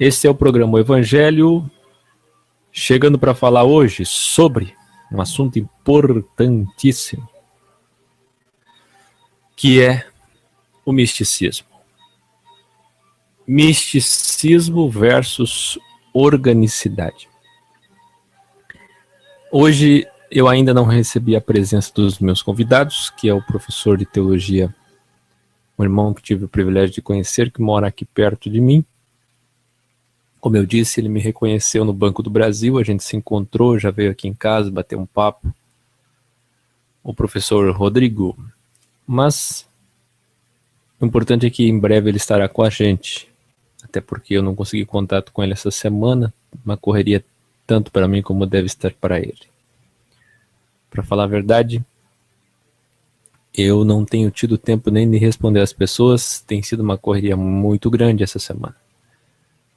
Esse é o programa O Evangelho, chegando para falar hoje sobre um assunto importantíssimo, que é o misticismo. Misticismo versus organicidade. Hoje eu ainda não recebi a presença dos meus convidados, que é o professor de teologia, um irmão que tive o privilégio de conhecer, que mora aqui perto de mim. Como eu disse, ele me reconheceu no Banco do Brasil, a gente se encontrou, já veio aqui em casa, bateu um papo. O professor Rodrigo. Mas o importante é que em breve ele estará com a gente, até porque eu não consegui contato com ele essa semana, uma correria tanto para mim como deve estar para ele. Para falar a verdade, eu não tenho tido tempo nem de responder às pessoas, tem sido uma correria muito grande essa semana.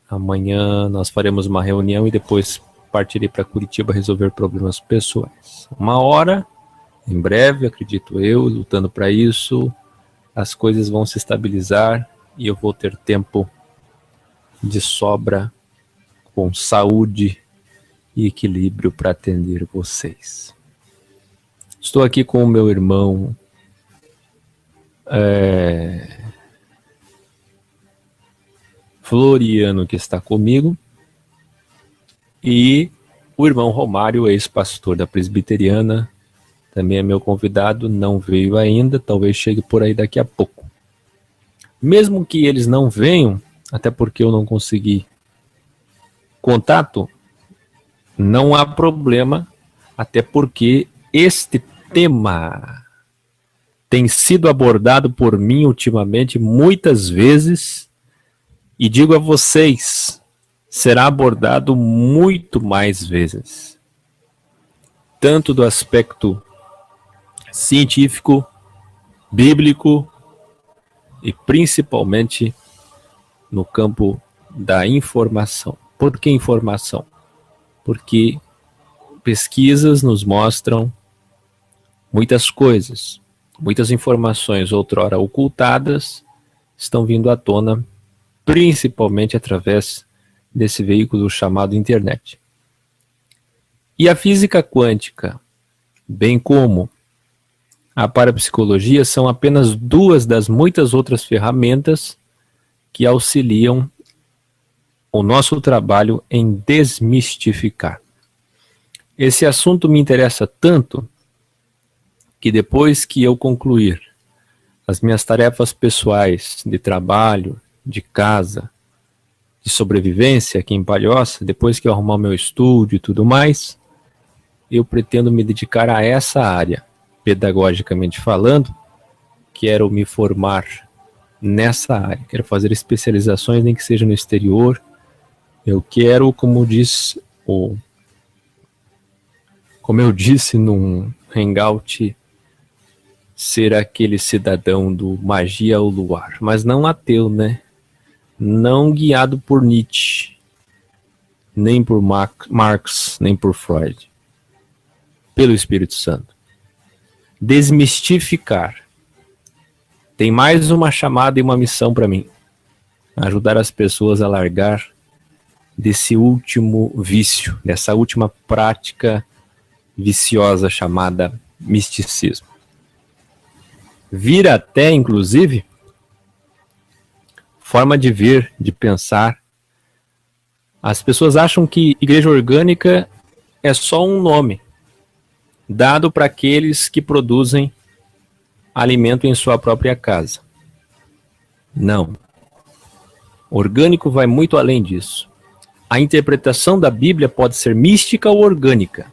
Amanhã nós faremos uma reunião e depois partirei para Curitiba resolver problemas pessoais. Uma hora, em breve, acredito eu, lutando para isso, as coisas vão se estabilizar e eu vou ter tempo de sobra, com saúde e equilíbrio para atender vocês. Estou aqui com o meu irmão Floriano, que está comigo, e o irmão Romário, ex-pastor da Presbiteriana, também é meu convidado, não veio ainda, talvez chegue por aí daqui a pouco. Mesmo que eles não venham, até porque eu não consegui contato, não há problema, até porque este tema tem sido abordado por mim ultimamente muitas vezes, e digo a vocês, será abordado muito mais vezes. Tanto do aspecto científico, bíblico e principalmente no campo da informação. Por que informação? Porque pesquisas nos mostram muitas coisas, muitas informações outrora ocultadas estão vindo à tona, principalmente através desse veículo chamado internet. E a física quântica, bem como a parapsicologia, são apenas duas das muitas outras ferramentas que auxiliam o nosso trabalho em desmistificar. Esse assunto me interessa tanto que depois que eu concluir as minhas tarefas pessoais de trabalho, de casa, de sobrevivência aqui em Palhoça, depois que eu arrumar o meu estúdio e tudo mais, eu pretendo me dedicar a essa área, pedagogicamente falando. Quero me formar nessa área, quero fazer especializações, nem que seja no exterior. Eu quero, como eu disse num hangout, ser aquele cidadão do Magia ao Luar, mas não ateu, né? Não guiado por Nietzsche, nem por Marx, nem por Freud. Pelo Espírito Santo. Desmistificar. Tem mais uma chamada e uma missão para mim. Ajudar as pessoas a largar desse último vício, dessa última prática viciosa chamada misticismo. Vira até, inclusive, forma de ver, de pensar. As pessoas acham que igreja orgânica é só um nome dado para aqueles que produzem alimento em sua própria casa. Não. Orgânico vai muito além disso. A interpretação da Bíblia pode ser mística ou orgânica.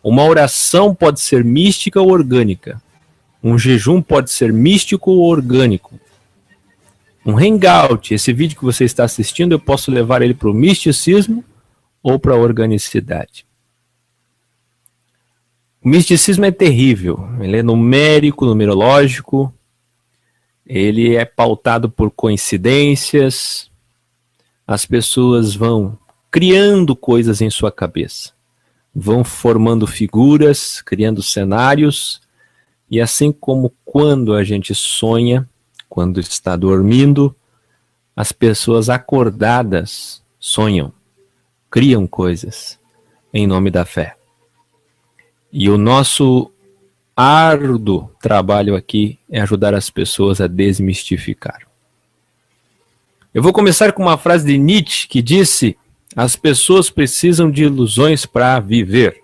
Uma oração pode ser mística ou orgânica. Um jejum pode ser místico ou orgânico. Um hangout, esse vídeo que você está assistindo, eu posso levar ele para o misticismo ou para a organicidade. O misticismo é terrível, ele é numérico, numerológico, ele é pautado por coincidências, as pessoas vão criando coisas em sua cabeça, vão formando figuras, criando cenários, e assim como quando a gente sonha, quando está dormindo, as pessoas acordadas sonham, criam coisas em nome da fé. E o nosso árduo trabalho aqui é ajudar as pessoas a desmistificar. Eu vou começar com uma frase de Nietzsche que disse: as pessoas precisam de ilusões para viver.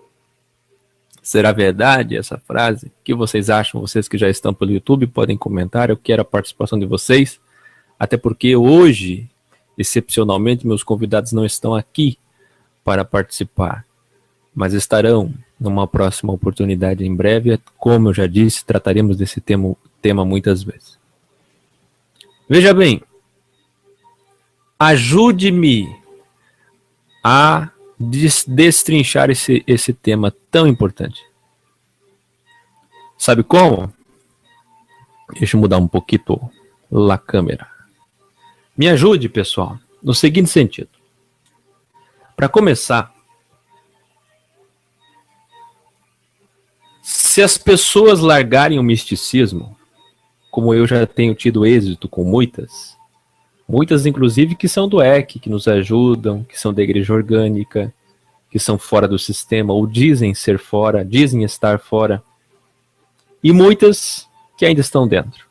Será verdade essa frase? O que vocês acham? Vocês que já estão pelo YouTube podem comentar. Eu quero a participação de vocês. Até porque hoje, excepcionalmente, meus convidados não estão aqui para participar, mas estarão numa próxima oportunidade em breve. Como eu já disse, trataremos desse tema muitas vezes. Veja bem, ajude-me a destrinchar esse tema tão importante. Sabe como? Deixa eu mudar um pouquinho a câmera. Me ajude, pessoal, no seguinte sentido. Para começar, se as pessoas largarem o misticismo, como eu já tenho tido êxito com muitas inclusive que são do EC, que nos ajudam, que são da igreja orgânica, que são fora do sistema, ou dizem ser fora, dizem estar fora, e muitas que ainda estão dentro.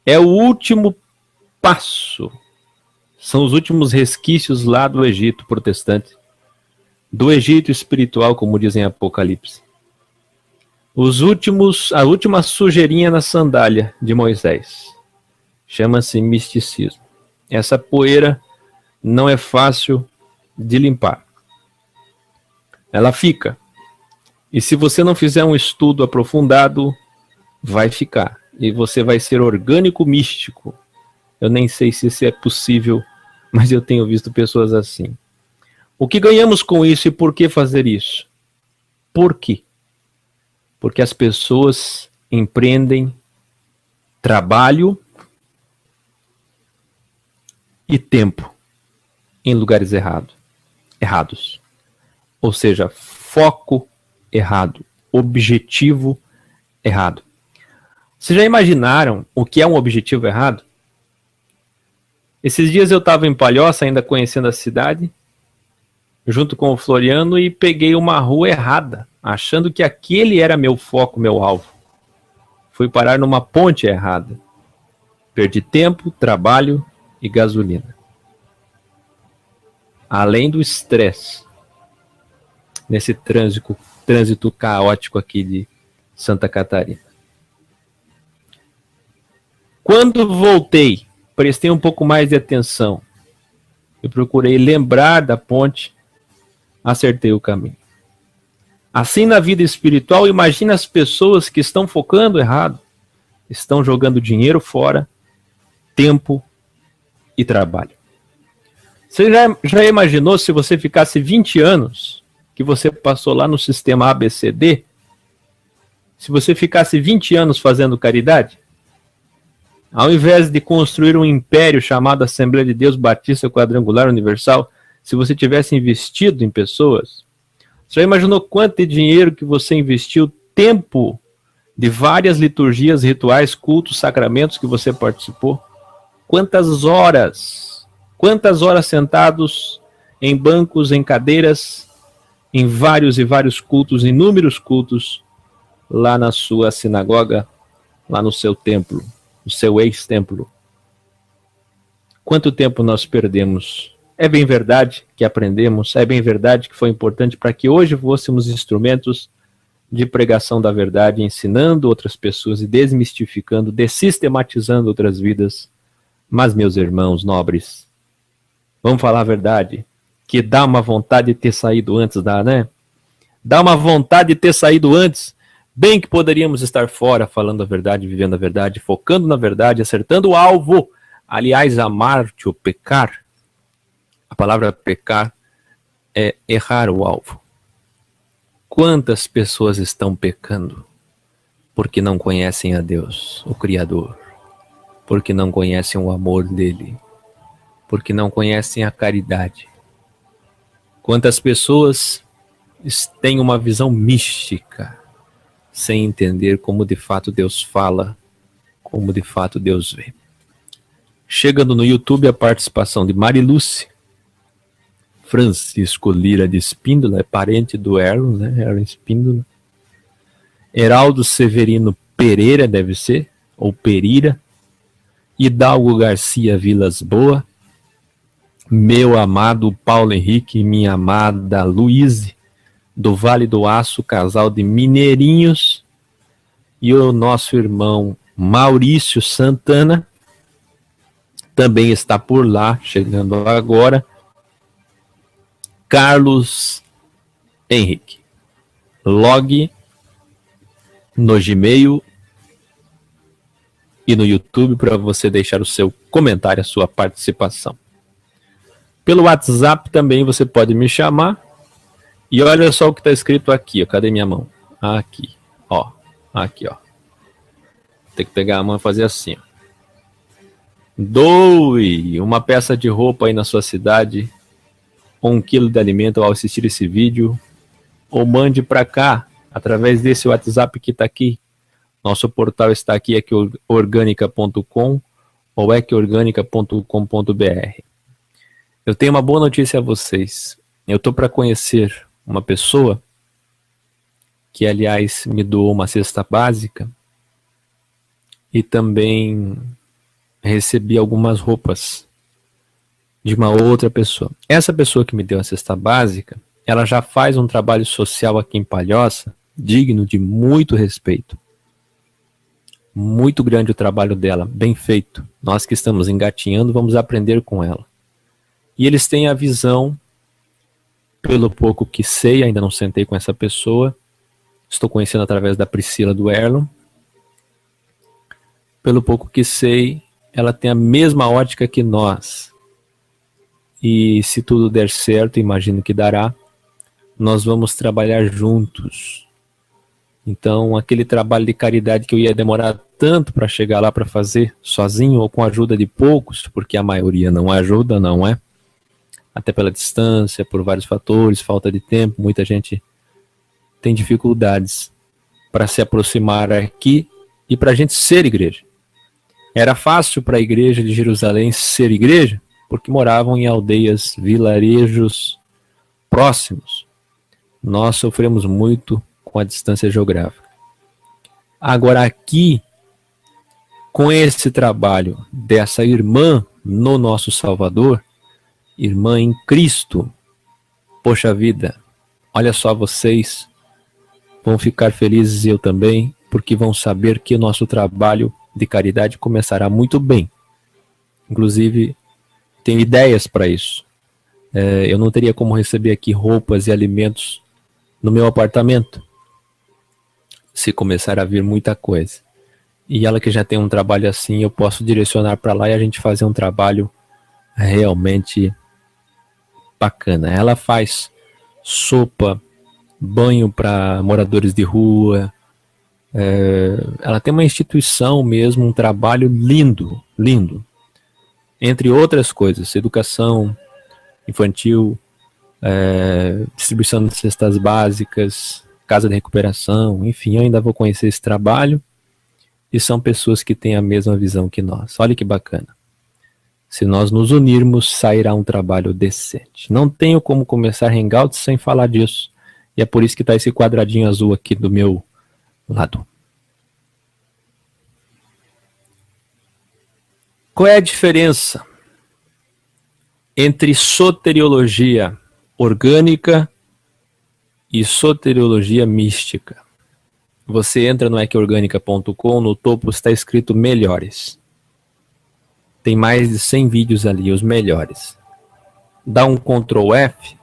É o último passo, são os últimos resquícios lá do Egito protestante, do Egito espiritual, como dizem Apocalipse. A última sujeirinha na sandália de Moisés. Chama-se misticismo. Essa poeira não é fácil de limpar. Ela fica. E se você não fizer um estudo aprofundado, vai ficar. E você vai ser orgânico místico. Eu nem sei se isso é possível, mas eu tenho visto pessoas assim. O que ganhamos com isso e por que fazer isso? Por quê? Porque as pessoas empreendem trabalho e tempo em lugares errados. Ou seja, foco errado, objetivo errado. Vocês já imaginaram o que é um objetivo errado? Esses dias eu estava em Palhoça, ainda conhecendo a cidade, junto com o Floriano, e peguei uma rua errada, achando que aquele era meu foco, meu alvo. Fui parar numa ponte errada. Perdi tempo, trabalho e gasolina. Além do estresse nesse trânsito caótico aqui de Santa Catarina. Quando voltei, prestei um pouco mais de atenção e procurei lembrar da ponte, acertei o caminho. Assim, na vida espiritual, imagina as pessoas que estão focando errado, estão jogando dinheiro fora, tempo e trabalho. Você já imaginou se você ficasse 20 anos, que você passou lá no sistema ABCD, se você ficasse 20 anos fazendo caridade, ao invés de construir um império chamado Assembleia de Deus Batista Quadrangular Universal, se você tivesse investido em pessoas, você já imaginou quanto de dinheiro que você investiu, tempo de várias liturgias, rituais, cultos, sacramentos que você participou? Quantas horas sentados em bancos, em cadeiras, em vários e vários cultos, inúmeros cultos, lá na sua sinagoga, lá no seu templo, no seu ex-templo. Quanto tempo nós perdemos? É bem verdade que aprendemos, é bem verdade que foi importante para que hoje fôssemos instrumentos de pregação da verdade, ensinando outras pessoas e desmistificando, dessistematizando outras vidas. Mas, meus irmãos nobres, vamos falar a verdade, que dá uma vontade de ter saído antes, né? Dá uma vontade de ter saído antes. Bem que poderíamos estar fora, falando a verdade, vivendo a verdade, focando na verdade, acertando o alvo. Aliás, amar-te ou pecar, a palavra pecar é errar o alvo. Quantas pessoas estão pecando porque não conhecem a Deus, o Criador, porque não conhecem o amor dele, porque não conhecem a caridade. Quantas pessoas têm uma visão mística, sem entender como de fato Deus fala, como de fato Deus vê. Chegando no YouTube a participação de Mariluce, Francisco Lira de Espíndola, é parente do Erlon, né? Erlon Espíndola. Heraldo Severino Pereira, deve ser, ou Perira. Hidalgo Garcia Vilas Boa. Meu amado Paulo Henrique e minha amada Luíse, do Vale do Aço, casal de mineirinhos. E o nosso irmão Maurício Santana também está por lá, chegando agora. Carlos Henrique. Log no Gmail e no YouTube para você deixar o seu comentário, a sua participação. Pelo WhatsApp também você pode me chamar. E olha só o que está escrito aqui, ó. Cadê minha mão? Aqui, ó. Aqui, ó. Tem que pegar a mão e fazer assim, ó. Doe uma peça de roupa aí na sua cidade, ou 1 quilo de alimento ao assistir esse vídeo, ou mande para cá, através desse WhatsApp que está aqui. Nosso portal está aqui, equiorgânica.com ou equiorgânica.com.br. Eu tenho uma boa notícia a vocês. Eu estou para conhecer uma pessoa que, aliás, me doou uma cesta básica e também recebi algumas roupas de uma outra pessoa. Essa pessoa que me deu a cesta básica, ela já faz um trabalho social aqui em Palhoça, digno de muito respeito. Muito grande o trabalho dela, bem feito. Nós que estamos engatinhando, vamos aprender com ela. E eles têm a visão, pelo pouco que sei, ainda não sentei com essa pessoa, estou conhecendo através da Priscila do Erlon. Pelo pouco que sei, ela tem a mesma ótica que nós. E se tudo der certo, imagino que dará, nós vamos trabalhar juntos. Então, aquele trabalho de caridade que eu ia demorar tanto para chegar lá para fazer, sozinho ou com a ajuda de poucos, porque a maioria não ajuda, não é? Até pela distância, por vários fatores, falta de tempo, muita gente tem dificuldades para se aproximar aqui e para a gente ser igreja. Era fácil para a igreja de Jerusalém ser igreja, porque moravam em aldeias, vilarejos próximos. Nós sofremos muito com a distância geográfica. Agora aqui, com esse trabalho dessa irmã no nosso Salvador, irmã em Cristo, poxa vida, olha só, vocês vão ficar felizes e eu também, porque vão saber que o nosso trabalho de caridade começará muito bem. Inclusive, tenho ideias para isso. Eu não teria como receber aqui roupas e alimentos no meu apartamento, se começar a vir muita coisa. E ela que já tem um trabalho assim, eu posso direcionar para lá e a gente fazer um trabalho realmente bacana. Ela faz sopa, banho para moradores de rua. Ela tem uma instituição mesmo, um trabalho lindo, lindo. Entre outras coisas, educação infantil, distribuição de cestas básicas, casa de recuperação, enfim, eu ainda vou conhecer esse trabalho e são pessoas que têm a mesma visão que nós. Olha que bacana. Se nós nos unirmos, sairá um trabalho decente. Não tenho como começar Hangouts sem falar disso. E é por isso que está esse quadradinho azul aqui do meu lado. Qual é a diferença entre soteriologia orgânica e soteriologia mística? Você entra no equiorgânica.com, no topo está escrito melhores. Tem mais de 100 vídeos ali, os melhores. Dá um Ctrl F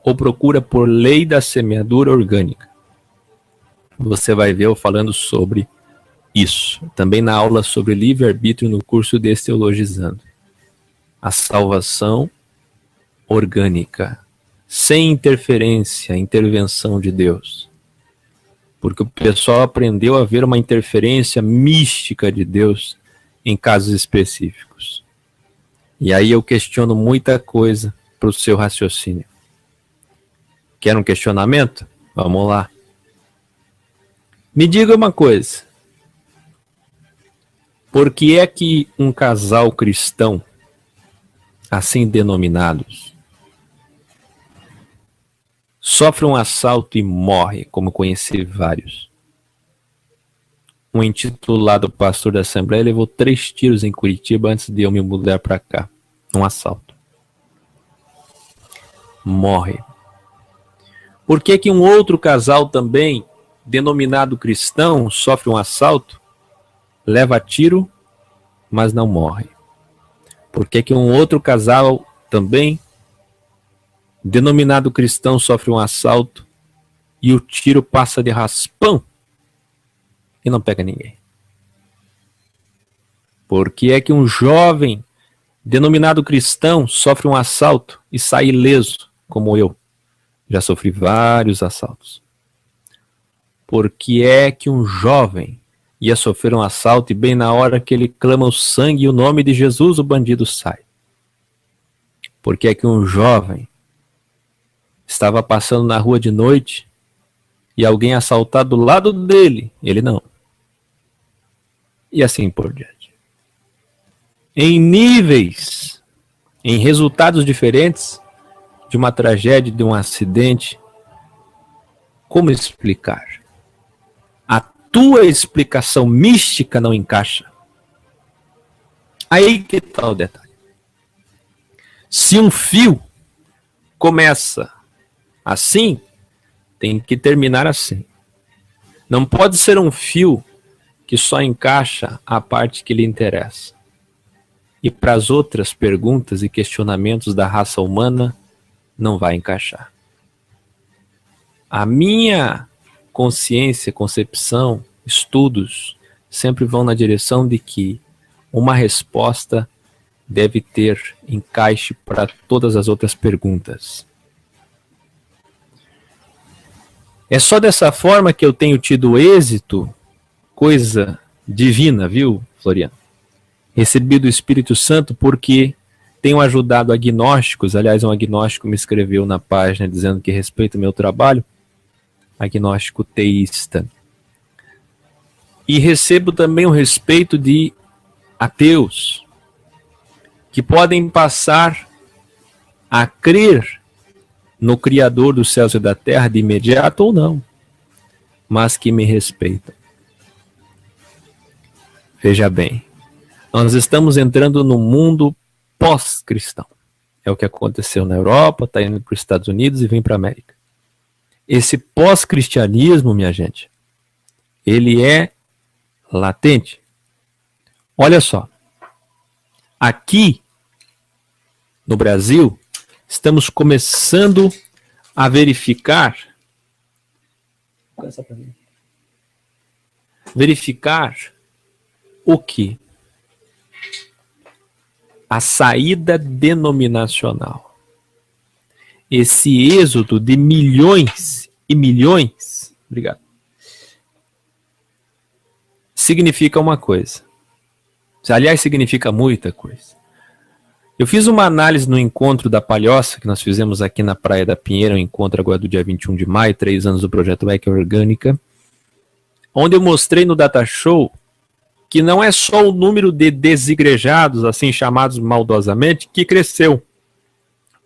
ou procura por Lei da Semeadura Orgânica. Você vai ver eu falando sobre isso. Também na aula sobre livre-arbítrio no curso Desteologizando. A salvação orgânica, sem interferência, intervenção de Deus. Porque o pessoal aprendeu a ver uma interferência mística de Deus em casos específicos. E aí eu questiono muita coisa para o seu raciocínio. Quer um questionamento? Vamos lá. Me diga uma coisa. Por que é que um casal cristão, assim denominados, sofre um assalto e morre, como conheci vários. Um intitulado pastor da Assembleia levou 3 tiros em Curitiba antes de eu me mudar para cá. Um assalto. Morre. Por que que um outro casal também, denominado cristão, sofre um assalto, leva tiro, mas não morre? Por que que um outro casal também, denominado cristão, sofre um assalto e o tiro passa de raspão e não pega ninguém? Por que é que um jovem denominado cristão sofre um assalto e sai ileso, como eu? Já sofri vários assaltos. Por que é que um jovem ia sofrer um assalto e bem na hora que ele clama o sangue e o nome de Jesus, o bandido sai? Por que é que um jovem estava passando na rua de noite e alguém assaltar do lado dele, ele não? E assim por diante. Em níveis, em resultados diferentes de uma tragédia, de um acidente, como explicar? A tua explicação mística não encaixa. Aí que está o detalhe. Se um fio começa assim, tem que terminar assim. Não pode ser um fio que só encaixa a parte que lhe interessa. E para as outras perguntas e questionamentos da raça humana, não vai encaixar. A minha consciência, concepção, estudos, sempre vão na direção de que uma resposta deve ter encaixe para todas as outras perguntas. É só dessa forma que eu tenho tido êxito, coisa divina, viu, Floriano? Recebi do Espírito Santo porque tenho ajudado agnósticos. Aliás, um agnóstico me escreveu na página dizendo que respeita o meu trabalho, agnóstico teísta. E recebo também o respeito de ateus, que podem passar a crer no Criador dos céus e da terra de imediato ou não, mas que me respeitam. Veja bem, nós estamos entrando no mundo pós-cristão. É o que aconteceu na Europa, está indo para os Estados Unidos e vem para a América. Esse pós-cristianismo, minha gente, ele é latente. Olha só, aqui no Brasil, estamos começando a verificar o que? A saída denominacional. Esse êxodo de milhões e milhões, obrigado, significa uma coisa. Aliás, significa muita coisa. Eu fiz uma análise no encontro da Palhoça, que nós fizemos aqui na Praia da Pinheira, um encontro agora do dia 21 de maio, 3 anos do projeto Eco Orgânica, onde eu mostrei no Data Show que não é só o número de desigrejados, assim chamados maldosamente, que cresceu,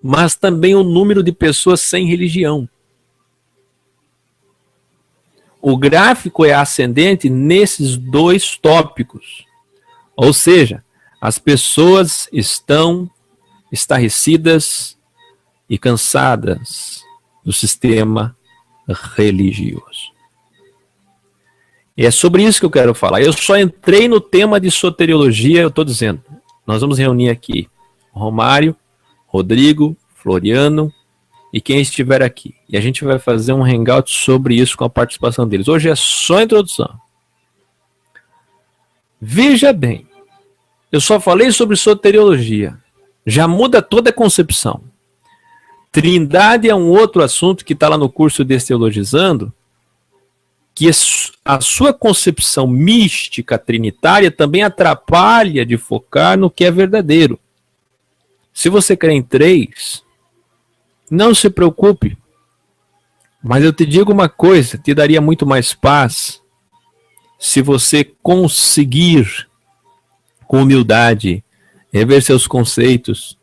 mas também o número de pessoas sem religião. O gráfico é ascendente nesses dois tópicos. Ou seja, as pessoas estão estarrecidas e cansadas do sistema religioso. E é sobre isso que eu quero falar. Eu só entrei no tema de soteriologia, eu estou dizendo. Nós vamos reunir aqui Romário, Rodrigo, Floriano e quem estiver aqui. E a gente vai fazer um hangout sobre isso com a participação deles. Hoje é só a introdução. Veja bem, eu só falei sobre soteriologia. Já muda toda a concepção. Trindade é um outro assunto que está lá no curso de Teologizando, que a sua concepção mística trinitária também atrapalha de focar no que é verdadeiro. Se você crê em 3, não se preocupe. Mas eu te digo uma coisa, te daria muito mais paz se você conseguir, com humildade, rever seus conceitos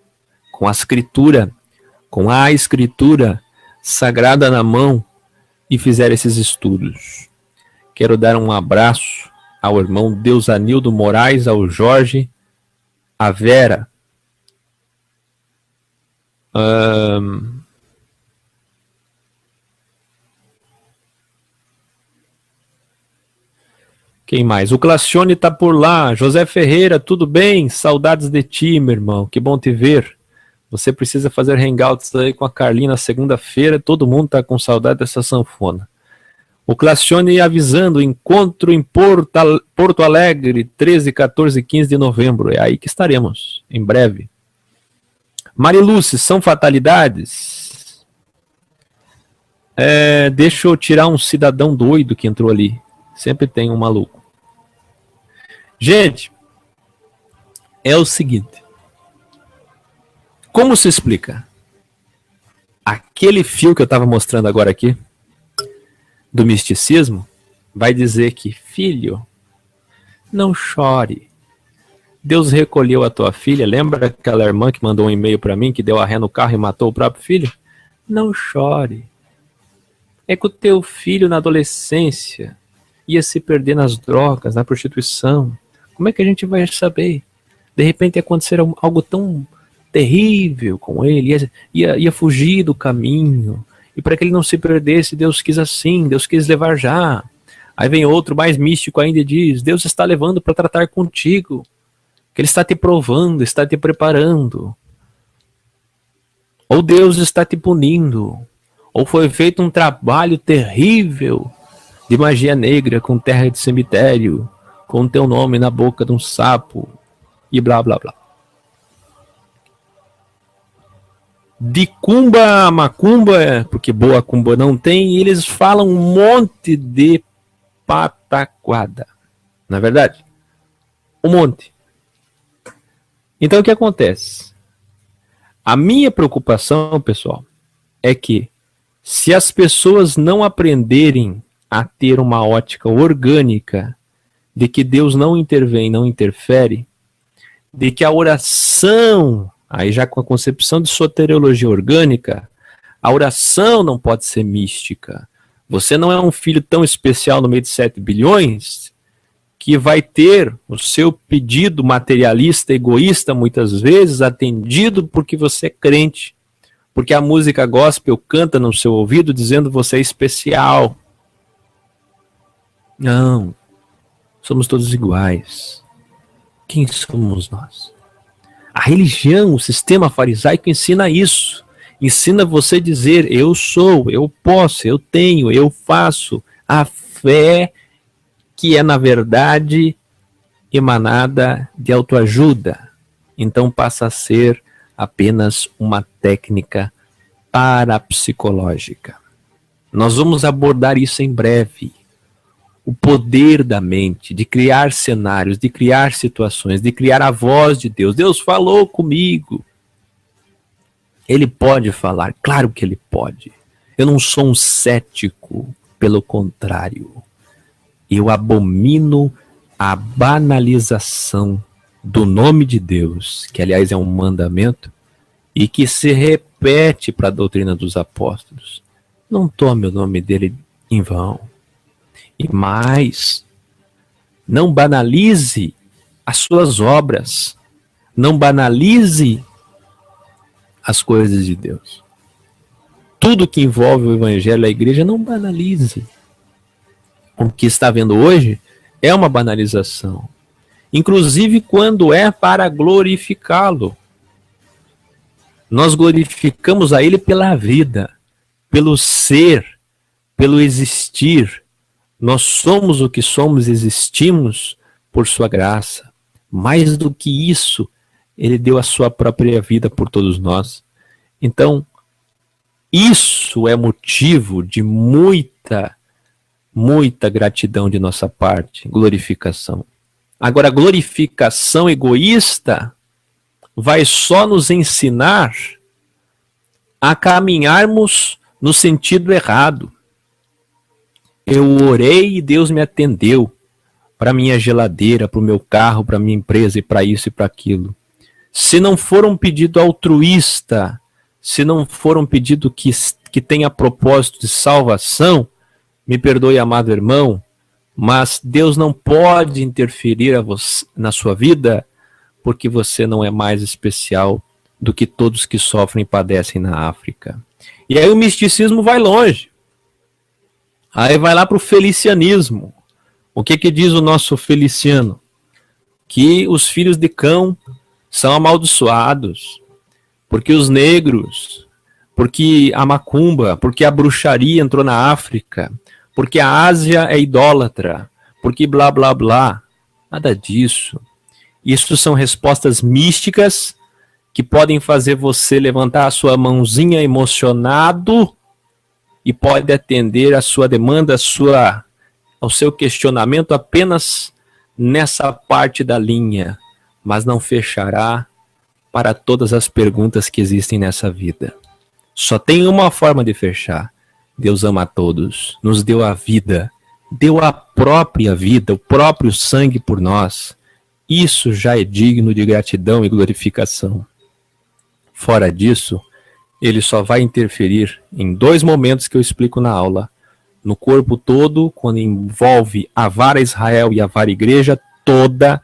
com a escritura, sagrada na mão e fizer esses estudos. Quero dar um abraço ao irmão Deusanildo Moraes, ao Jorge, a Vera, quem mais? O Clacione tá por lá. José Ferreira, tudo bem? Saudades de ti, meu irmão. Que bom te ver. Você precisa fazer hangouts aí com a Carlinha segunda-feira. Todo mundo tá com saudade dessa sanfona. O Clacione avisando, encontro em Porto Alegre, 13, 14 e 15 de novembro. É aí que estaremos, em breve. Mariluce, são fatalidades? Deixa eu tirar um cidadão doido que entrou ali. Sempre tem um maluco. Gente, é o seguinte. Como se explica? Aquele fio que eu estava mostrando agora aqui, do misticismo, vai dizer que, filho, não chore. Deus recolheu a tua filha. Lembra aquela irmã que mandou um e-mail para mim, que deu a ré no carro e matou o próprio filho? Não chore. É que o teu filho na adolescência ia se perder nas drogas, na prostituição. Como é que a gente vai saber? De repente ia acontecer algo tão terrível com ele, ia fugir do caminho. E para que ele não se perdesse, Deus quis assim, Deus quis levar já. Aí vem outro mais místico ainda e diz, Deus está levando para tratar contigo, que Ele está te provando, está te preparando. Ou Deus está te punindo, ou foi feito um trabalho terrível de magia negra com terra de cemitério, com teu nome na boca de um sapo, e blá blá blá. De cumba a macumba, porque boa cumba não tem, e eles falam um monte de pataquada. Não é verdade? Um monte. Então o que acontece? A minha preocupação, pessoal, é que se as pessoas não aprenderem a ter uma ótica orgânica de que Deus não intervém, não interfere, de que a oração, aí já com a concepção de soteriologia orgânica, a oração não pode ser mística. Você não é um filho tão especial no meio de 7 bilhões que vai ter o seu pedido materialista, egoísta, muitas vezes, atendido porque você é crente. Porque a música gospel canta no seu ouvido dizendo você é especial. Não. Somos todos iguais. Quem somos nós? A religião, o sistema farisaico ensina isso. Ensina você a dizer, eu sou, eu posso, eu tenho, eu faço. A fé que é, na verdade, emanada de autoajuda. Então passa a ser apenas uma técnica parapsicológica. Nós vamos abordar isso em breve. O poder da mente, de criar cenários, de criar situações, de criar a voz de Deus. Deus falou comigo. Ele pode falar, claro que ele pode. Eu não sou um cético, pelo contrário. Eu abomino a banalização do nome de Deus, que aliás é um mandamento, e que se repete para a doutrina dos apóstolos. Não tome o nome dele em vão. E mais, não banalize as suas obras, não banalize as coisas de Deus. Tudo que envolve o evangelho da igreja, não banalize. O que está vendo hoje é uma banalização. Inclusive quando é para glorificá-lo. Nós glorificamos a ele pela vida, pelo ser, pelo existir. Nós somos o que somos, existimos por sua graça. Mais do que isso, ele deu a sua própria vida por todos nós. Então, isso é motivo de muita gratidão de nossa parte, glorificação. Agora, glorificação egoísta vai só nos ensinar a caminharmos no sentido errado. Eu orei e Deus me atendeu para minha geladeira, para o meu carro, para minha empresa e para isso e para aquilo. Se não for um pedido altruísta, se não for um pedido que que tenha propósito de salvação, me perdoe, amado irmão, mas Deus não pode interferir na sua vida, porque você não é mais especial do que todos que sofrem e padecem na África. E aí o misticismo vai longe. Aí vai lá para o felicianismo. O que diz o nosso Feliciano? Que os filhos de cão são amaldiçoados, porque os negros, porque a macumba, porque a bruxaria entrou na África, porque a Ásia é idólatra, porque blá blá blá. Nada disso. Isso são respostas místicas que podem fazer você levantar a sua mãozinha emocionado e pode atender a sua demanda, ao seu questionamento apenas nessa parte da linha, mas não fechará para todas as perguntas que existem nessa vida. Só tem uma forma de fechar. Deus ama a todos, nos deu a vida, deu a própria vida, o próprio sangue por nós. Isso já é digno de gratidão e glorificação. Fora disso, ele só vai interferir em 2 momentos que eu explico na aula. No corpo todo, quando envolve a vara Israel e a vara igreja toda,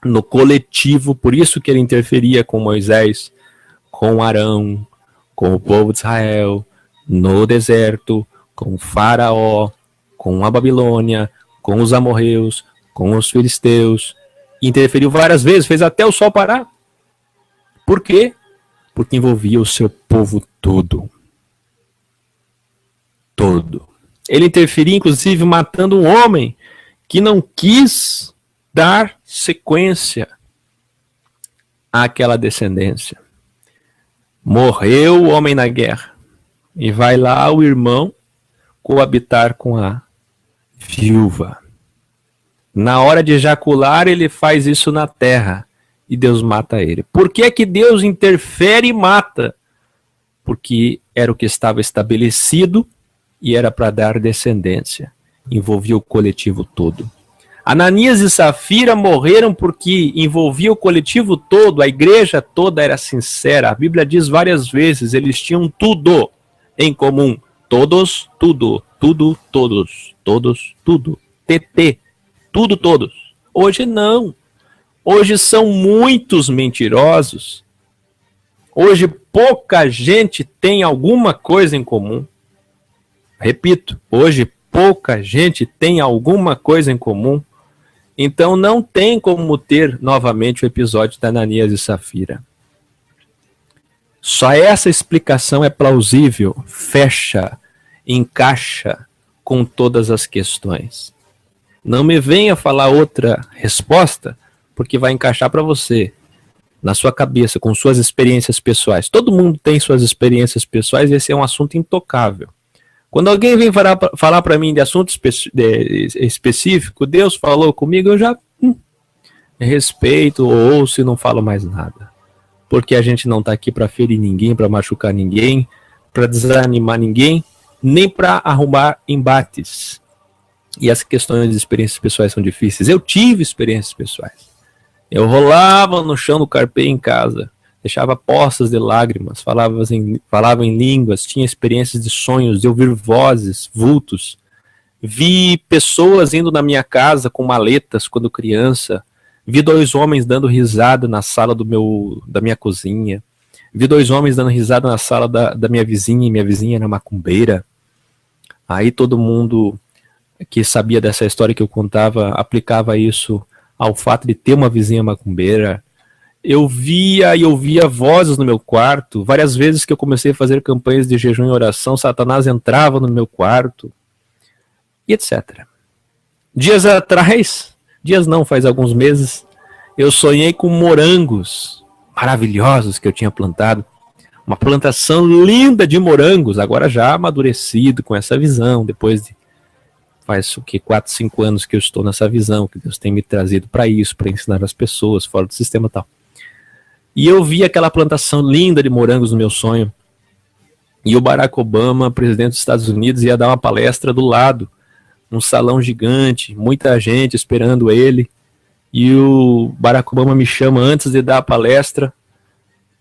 no coletivo, por isso que ele interferia com Moisés, com Arão, com o povo de Israel, no deserto, com o Faraó, com a Babilônia, com os amorreus, com os filisteus. Interferiu várias vezes, fez até o sol parar. Por quê? Porque envolvia o seu povo todo. Todo. Ele interferia, inclusive, matando um homem que não quis dar sequência àquela descendência. Morreu o homem na guerra. E vai lá o irmão coabitar com a viúva. Na hora de ejacular, ele faz isso na terra. E Deus mata ele. Por que é que Deus interfere e mata? Porque era o que estava estabelecido e era para dar descendência. Envolvia o coletivo todo. Ananias e Safira morreram porque envolvia o coletivo todo, a igreja toda era sincera. A Bíblia diz várias vezes, eles tinham tudo em comum. Todos, tudo, tudo, todos, todos, tudo. TT, tudo, todos. Hoje não. Hoje são muitos mentirosos. Hoje pouca gente tem alguma coisa em comum. Repito, hoje pouca gente tem alguma coisa em comum. Então não tem como ter novamente o episódio da Ananias e Safira. Só essa explicação é plausível, fecha, encaixa com todas as questões. Não me venha falar outra resposta, porque vai encaixar para você, na sua cabeça, com suas experiências pessoais. Todo mundo tem suas experiências pessoais e esse é um assunto intocável. Quando alguém vem falar para mim de assunto específico, Deus falou comigo, eu já respeito, ouço e não falo mais nada. Porque a gente não está aqui para ferir ninguém, para machucar ninguém, para desanimar ninguém, nem para arrumar embates. E as questões de experiências pessoais são difíceis. Eu tive experiências pessoais. Eu rolava no chão do carpê em casa, deixava poças de lágrimas, falava em línguas, tinha experiências de sonhos, de ouvir vozes, vultos. Vi pessoas indo na minha casa com maletas quando criança. Vi 2 homens dando risada na sala da minha cozinha. Vi 2 homens dando risada na sala da minha vizinha, e minha vizinha era macumbeira. Aí todo mundo que sabia dessa história que eu contava, aplicava isso ao fato de ter uma vizinha macumbeira. Eu via e ouvia vozes no meu quarto. Várias vezes que eu comecei a fazer campanhas de jejum e oração, Satanás entrava no meu quarto. E etc. Dias atrás, dias não, faz alguns meses, eu sonhei com morangos maravilhosos que eu tinha plantado. Uma plantação linda de morangos, agora já amadurecido com essa visão, depois de faz o que 4, 5 anos que eu estou nessa visão, que Deus tem me trazido para isso, para ensinar as pessoas fora do sistema e tal. E eu vi aquela plantação linda de morangos no meu sonho. E o Barack Obama, presidente dos Estados Unidos, ia dar uma palestra do lado, num salão gigante, muita gente esperando ele. E o Barack Obama me chama antes de dar a palestra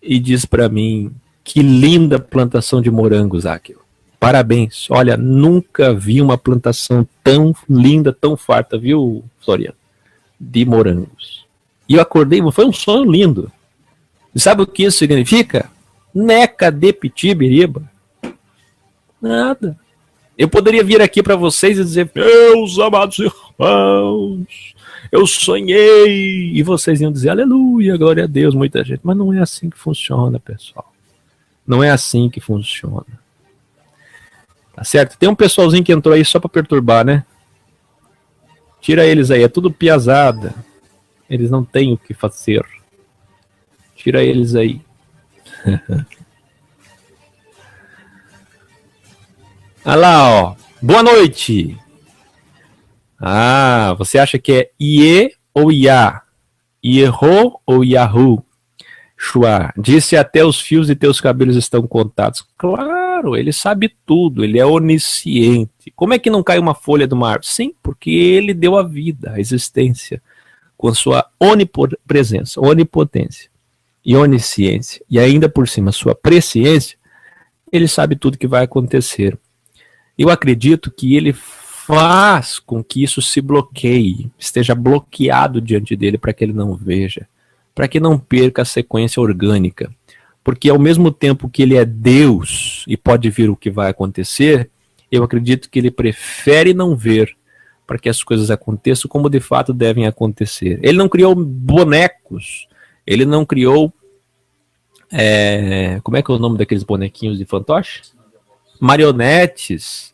e diz para mim: que linda plantação de morangos, Akil. Parabéns. Olha, nunca vi uma plantação tão linda, tão farta, viu, Floriano? De morangos. E eu acordei, foi um sonho lindo. E sabe o que isso significa? Neca de pitibiriba. Nada. Eu poderia vir aqui para vocês e dizer, meus amados irmãos, eu sonhei. E vocês iam dizer, aleluia, glória a Deus, muita gente. Mas não é assim que funciona, pessoal. Não é assim que funciona. Tá certo? Tem um pessoalzinho que entrou aí só para perturbar, né? Tira eles aí, é tudo piazada. Eles não têm o que fazer. Tira eles aí. Olha lá, ó. Boa noite. Ah, você acha que é Ie ou Ia? Ierro ou Yahoo? Shua, disse até os fios de teus cabelos estão contados. Claro, ele sabe tudo, ele é onisciente. Como é que não cai uma folha de uma árvore? Sim, porque ele deu a vida, a existência, com a sua onipresença, onipotência e onisciência. E ainda por cima, sua presciência, ele sabe tudo que vai acontecer. Eu acredito que ele faz com que isso se bloqueie, esteja bloqueado diante dele para que ele não veja, para que não perca a sequência orgânica. Porque ao mesmo tempo que ele é Deus e pode ver o que vai acontecer, eu acredito que ele prefere não ver para que as coisas aconteçam como de fato devem acontecer. Ele não criou bonecos, ele não criou... como é que é o nome daqueles bonequinhos de fantoche? Marionetes.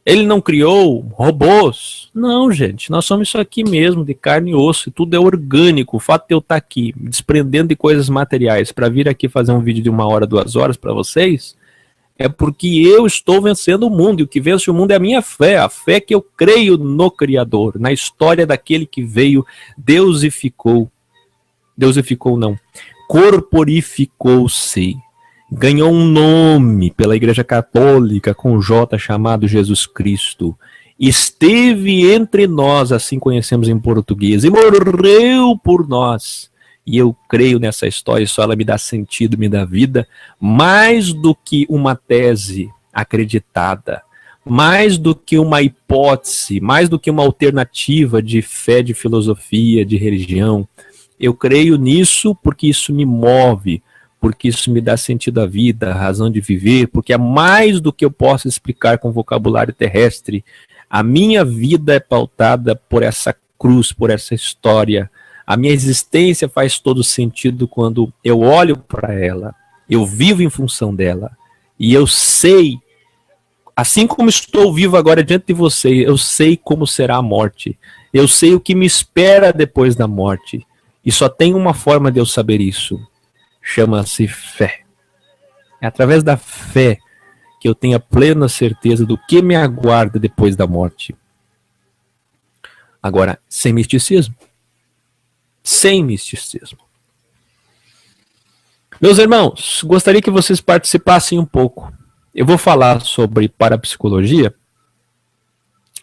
Ele não criou robôs. Não, gente, nós somos isso aqui mesmo, de carne e osso, e tudo é orgânico. O fato de eu estar aqui, desprendendo de coisas materiais, para vir aqui fazer um vídeo de 1 hora, 2 horas para vocês, é porque eu estou vencendo o mundo, e o que vence o mundo é a minha fé, a fé que eu creio no Criador, na história daquele que veio, deusificou não, corporificou-se, ganhou um nome pela Igreja Católica com J chamado Jesus Cristo, esteve entre nós, assim conhecemos em português, e morreu por nós. E eu creio nessa história, só ela me dá sentido, me dá vida, mais do que uma tese acreditada, mais do que uma hipótese, mais do que uma alternativa de fé, de filosofia, de religião. Eu creio nisso porque isso me move, porque isso me dá sentido à vida, a razão de viver, porque é mais do que eu posso explicar com vocabulário terrestre. A minha vida é pautada por essa cruz, por essa história. A minha existência faz todo sentido quando eu olho para ela, eu vivo em função dela, e eu sei, assim como estou vivo agora diante de você, eu sei como será a morte, eu sei o que me espera depois da morte, e só tem uma forma de eu saber isso. Chama-se fé. É através da fé que eu tenho a plena certeza do que me aguarda depois da morte. Agora, sem misticismo. Sem misticismo. Meus irmãos, gostaria que vocês participassem um pouco. Eu vou falar sobre parapsicologia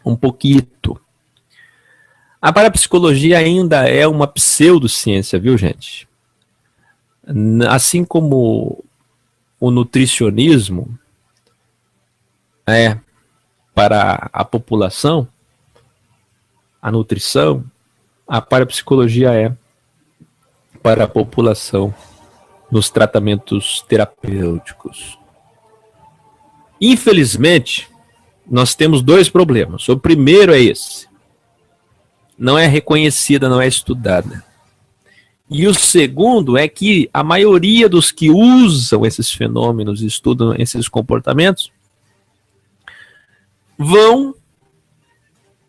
um pouquinho. A parapsicologia ainda é uma pseudociência, viu, gente? Assim como o nutricionismo é para a população, a nutrição, a parapsicologia é para a população nos tratamentos terapêuticos. Infelizmente, nós temos 2 problemas. O primeiro é esse. Não é reconhecida, não é estudada. E o segundo é que a maioria dos que usam esses fenômenos, estudam esses comportamentos, vão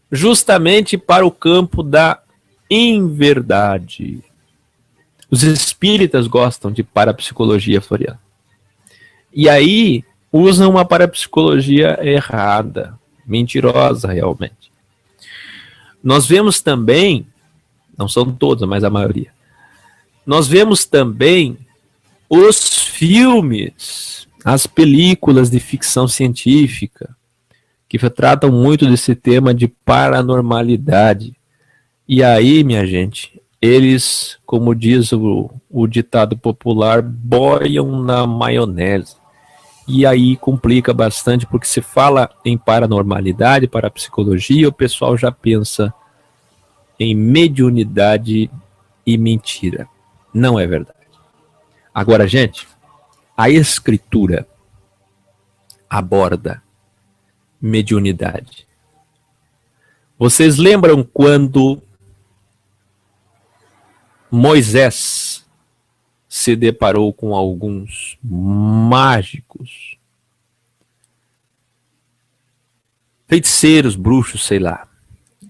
justamente para o campo da inverdade. Os espíritas gostam de parapsicologia, Floriano. E aí usam uma parapsicologia errada, mentirosa realmente. Nós vemos também, não são todos, mas a maioria, nós vemos também os filmes, as películas de ficção científica, que tratam muito desse tema de paranormalidade. E aí, minha gente, eles, como diz o ditado popular, boiam na maionese. E aí complica bastante, porque se fala em paranormalidade, parapsicologia, o pessoal já pensa em mediunidade e mentira. Não é verdade. Agora, gente, a escritura aborda mediunidade. Vocês lembram quando Moisés se deparou com alguns mágicos, feiticeiros, bruxos, sei lá,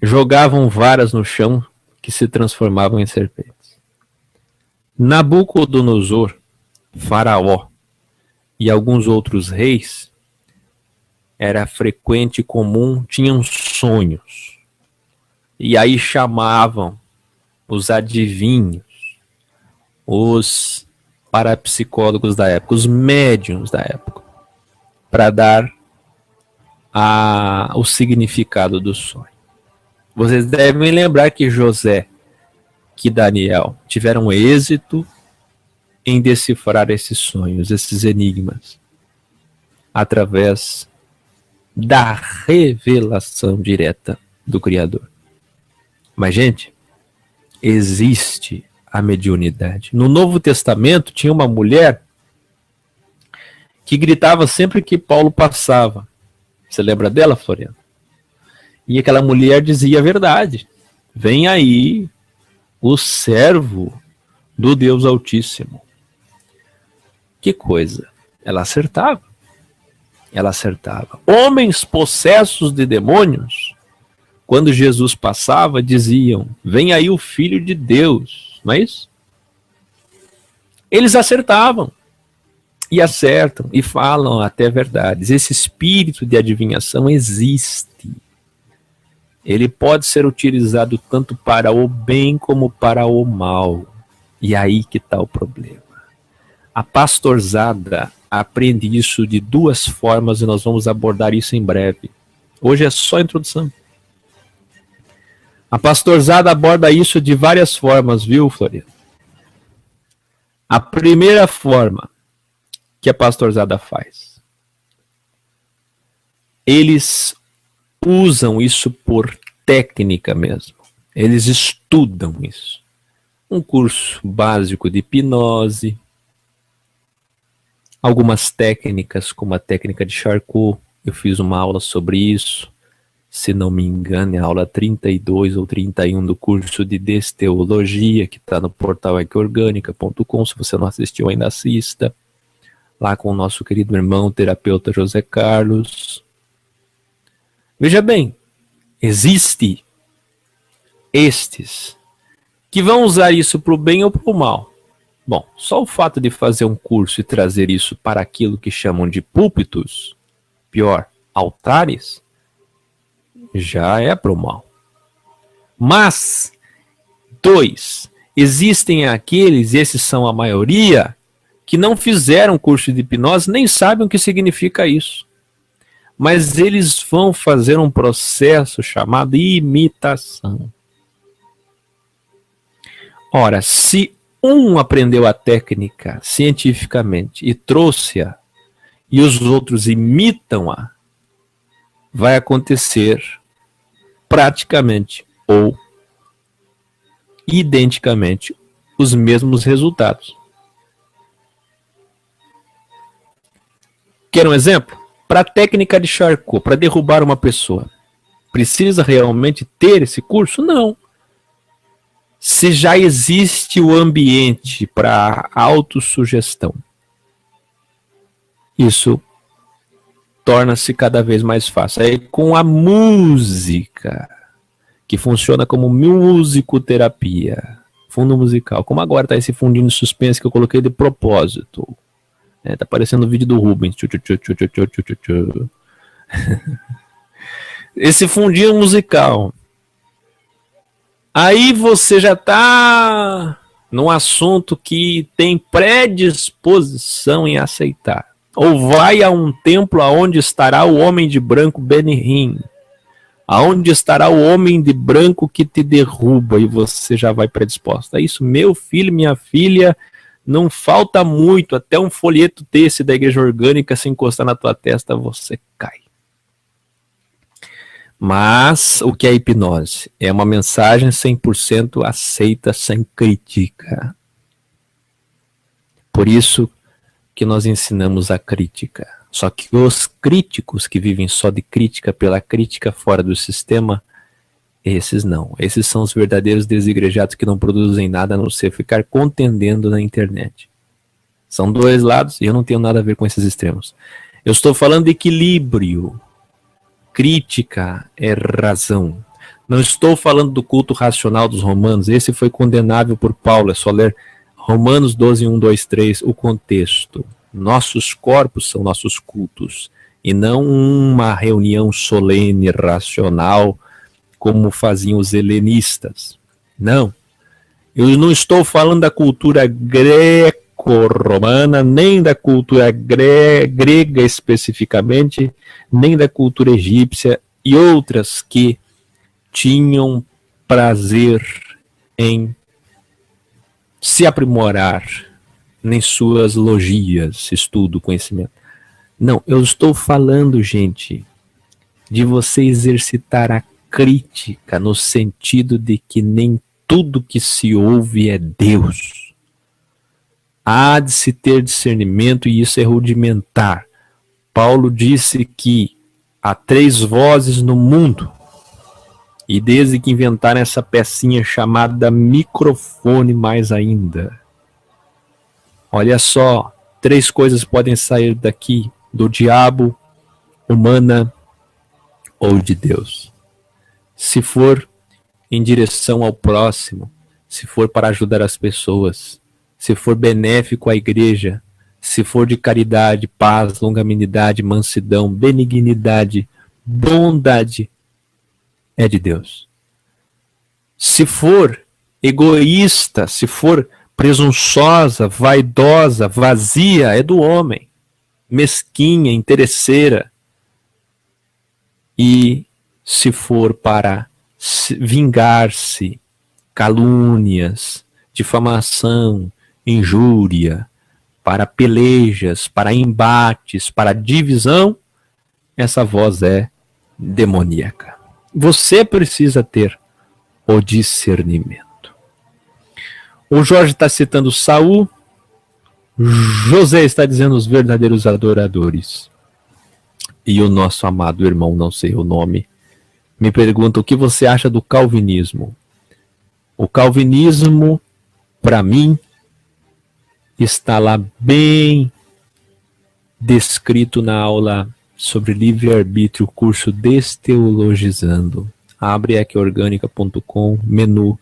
jogavam varas no chão que se transformavam em serpentes. Nabucodonosor, faraó e alguns outros reis, era frequente e comum, tinham sonhos. E aí chamavam os adivinhos, os parapsicólogos da época, os médiuns da época, para dar o significado do sonho. Vocês devem lembrar que José, que Daniel tiveram êxito em decifrar esses sonhos, esses enigmas, através da revelação direta do Criador. Mas, gente, existe a mediunidade. No Novo Testamento tinha uma mulher que gritava sempre que Paulo passava. Você lembra dela, Floriano? E aquela mulher dizia a verdade. Vem aí o servo do Deus Altíssimo. Que coisa. Ela acertava. Ela acertava. Homens possessos de demônios, quando Jesus passava, diziam: vem aí o Filho de Deus. Não é isso? Eles acertavam. E acertam. E falam até verdades. Esse espírito de adivinhação existe. Ele pode ser utilizado tanto para o bem como para o mal. E aí que está o problema. A pastorzada aprende isso de duas formas e nós vamos abordar isso em breve. Hoje é só a introdução. A pastorzada aborda isso de várias formas, viu, Floriano? A primeira forma que a pastorzada faz, eles usam isso por técnica mesmo. Eles estudam isso. Um curso básico de hipnose, algumas técnicas, como a técnica de Charcot. Eu fiz uma aula sobre isso. Se não me engano, é a aula 32 ou 31 do curso de Desteologia, que está no portal equiorgânica.com. Se você não assistiu, ainda assista. Lá com o nosso querido irmão, terapeuta José Carlos. Veja bem, existe estes que vão usar isso para o bem ou para o mal. Bom, só o fato de fazer um curso e trazer isso para aquilo que chamam de púlpitos, pior, altares, já é para o mal. Mas, existem aqueles, esses são a maioria, que não fizeram curso de hipnose, nem sabem o que significa isso. Mas eles vão fazer um processo chamado imitação. Ora, se um aprendeu a técnica cientificamente e trouxe-a, e os outros imitam-a, vai acontecer praticamente ou identicamente os mesmos resultados. Quer um exemplo? Para a técnica de Charcot, para derrubar uma pessoa, precisa realmente ter esse curso? Não. Se já existe o ambiente para autossugestão, isso torna-se cada vez mais fácil. Aí com a música, que funciona como musicoterapia, fundo musical, como agora está esse fundinho de suspense que eu coloquei de propósito. Tá aparecendo o vídeo do Rubens. Esse fundinho musical. Aí você já está num assunto que tem predisposição em aceitar. Ou vai a um templo aonde estará o homem de branco Benihim, aonde estará o homem de branco que te derruba, e você já vai predisposto. É isso, meu filho, minha filha, Não falta muito, até um folheto desse da Igreja Orgânica se encostar na tua testa, você cai. Mas o que é hipnose? É uma mensagem 100% aceita, sem crítica. Por isso que nós ensinamos a crítica. Só que os críticos que vivem só de crítica pela crítica fora do sistema, esses não. Esses são os verdadeiros desigrejados que não produzem nada a não ser ficar contendendo na internet. São dois lados e eu não tenho nada a ver com esses extremos. Eu estou falando de equilíbrio. Crítica é razão. Não estou falando do culto racional dos romanos. Esse foi condenável por Paulo. É só ler Romanos 12, 1, 2, 3, o contexto. Nossos corpos são nossos cultos. E não uma reunião solene, racional, como faziam os helenistas. Não. Eu não estou falando da cultura greco-romana, nem da cultura grega especificamente, nem da cultura egípcia e outras que tinham prazer em se aprimorar em suas logias, estudo, conhecimento. Não, eu estou falando, gente, de você exercitar a crítica no sentido de que nem tudo que se ouve é Deus. Há de se ter discernimento e isso é rudimentar. Paulo disse que há 3 vozes no mundo. E desde que inventaram essa pecinha chamada microfone mais ainda. Olha só, 3 coisas podem sair daqui, do diabo, humana ou de Deus. Se for em direção ao próximo, se for para ajudar as pessoas, se for benéfico à igreja, se for de caridade, paz, longanimidade, mansidão, benignidade, bondade, é de Deus. Se for egoísta, se for presunçosa, vaidosa, vazia, é do homem. Mesquinha, interesseira. E se for para vingar-se, calúnias, difamação, injúria, para pelejas, para embates, para divisão, essa voz é demoníaca. Você precisa ter o discernimento. O Jorge está citando Saul, José está dizendo os verdadeiros adoradores. E o nosso amado irmão, não sei o nome, me pergunta o que você acha do calvinismo. O calvinismo, para mim, está lá bem descrito na aula sobre livre-arbítrio, curso Desteologizando. Abre aqui orgânica.com, menu,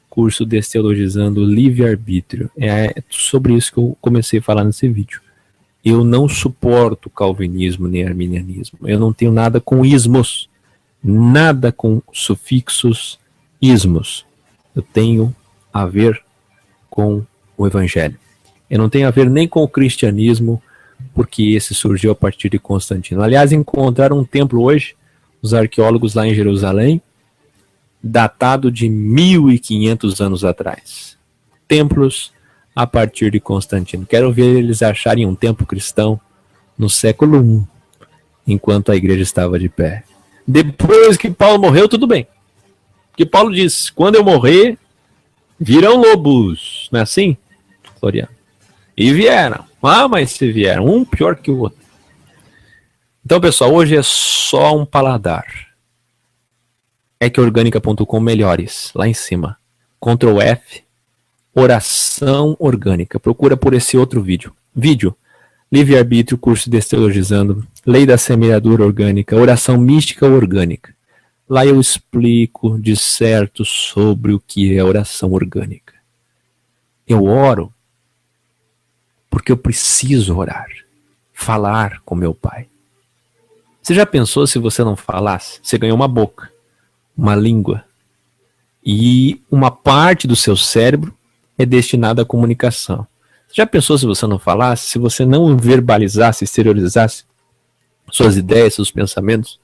curso Desteologizando, livre-arbítrio. É sobre isso que eu comecei a falar nesse vídeo. Eu não suporto calvinismo nem arminianismo. Eu não tenho nada com ismos, nada com sufixos ismos. Eu tenho a ver com o evangelho. Eu não tenho a ver nem com o cristianismo, porque esse surgiu a partir de Constantino. Aliás, encontraram um templo hoje, os arqueólogos lá em Jerusalém, datado de 1500 anos atrás. Templos a partir de Constantino. Quero ver eles acharem um templo cristão no século I, enquanto a igreja estava de pé. Depois que Paulo morreu, tudo bem. Porque Paulo disse, quando eu morrer, virão lobos. Não é assim, Floriano? E vieram. Ah, mas se vieram, um pior que o outro. Então, pessoal, hoje é só um paladar. Orgânica.com melhores, lá em cima. Ctrl F, oração orgânica. Procura por esse outro vídeo. Vídeo, livre-arbítrio, curso Desteologizando, lei da semeadura orgânica, oração mística orgânica. Lá eu explico de certo sobre o que é oração orgânica. Eu oro porque eu preciso orar, falar com meu Pai. Você já pensou se você não falasse? Você ganhou uma boca, uma língua, e uma parte do seu cérebro é destinada à comunicação. Você já pensou se você não falasse, se você não verbalizasse, exteriorizasse suas ideias, seus pensamentos,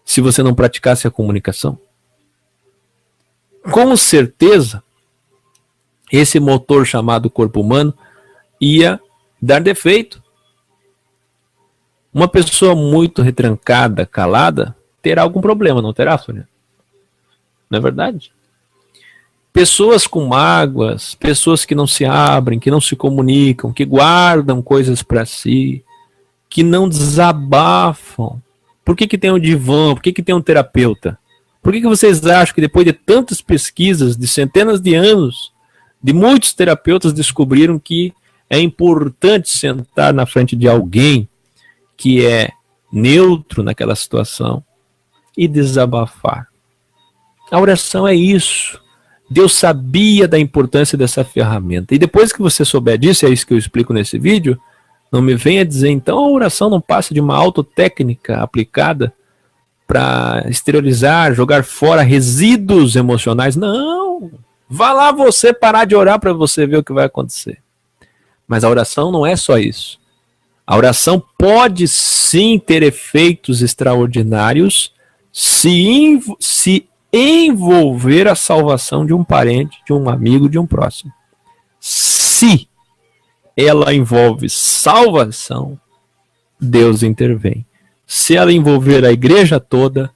se você não praticasse a comunicação? Com certeza, esse motor chamado corpo humano ia dar defeito. Uma pessoa muito retrancada, calada, terá algum problema, não terá, Floriano? Não é verdade? Pessoas com mágoas, pessoas que não se abrem, que não se comunicam, que guardam coisas para si, que não desabafam. Por que tem um divã? Por que tem um terapeuta? Por que vocês acham que depois de tantas pesquisas, de centenas de anos, de muitos terapeutas descobriram que é importante sentar na frente de alguém que é neutro naquela situação e desabafar? A oração é isso. Deus sabia da importância dessa ferramenta. E depois que você souber disso, é isso que eu explico nesse vídeo, não me venha dizer, então a oração não passa de uma autotécnica aplicada para exteriorizar, jogar fora resíduos emocionais. Não! Vá lá você parar de orar para você ver o que vai acontecer. Mas a oração não é só isso. A oração pode sim ter efeitos extraordinários se envolver a salvação de um parente, de um amigo, de um próximo. Se ela envolve salvação, Deus intervém. Se ela envolver a igreja toda,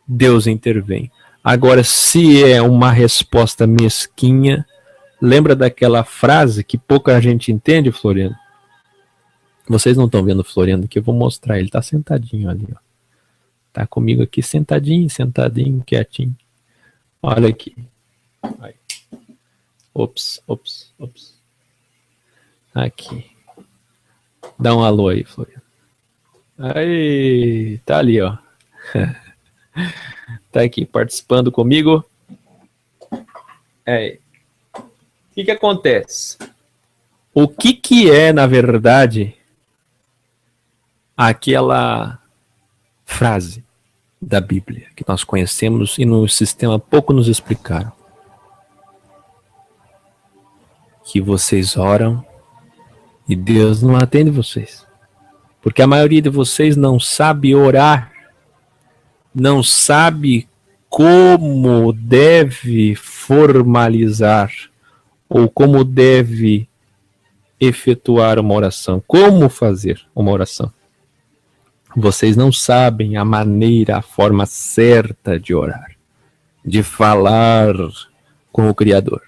Deus intervém. Agora, se é uma resposta mesquinha, lembra daquela frase que pouca gente entende, Floriano? Vocês não estão vendo o Floriano, que eu vou mostrar. Ele está sentadinho ali, ó. Tá comigo aqui sentadinho, quietinho. Olha aqui. Aí. Ops. Aqui. Dá um alô aí, Floriano. Aí, tá ali, ó. Tá aqui participando comigo. É. O que acontece? O que é, na verdade, aquela frase da Bíblia que nós conhecemos e no sistema pouco nos explicaram? Que vocês oram e Deus não atende vocês. Porque a maioria de vocês não sabe orar, não sabe como deve formalizar ou como deve efetuar uma oração, como fazer uma oração. Vocês não sabem a maneira, a forma certa de orar, de falar com o Criador.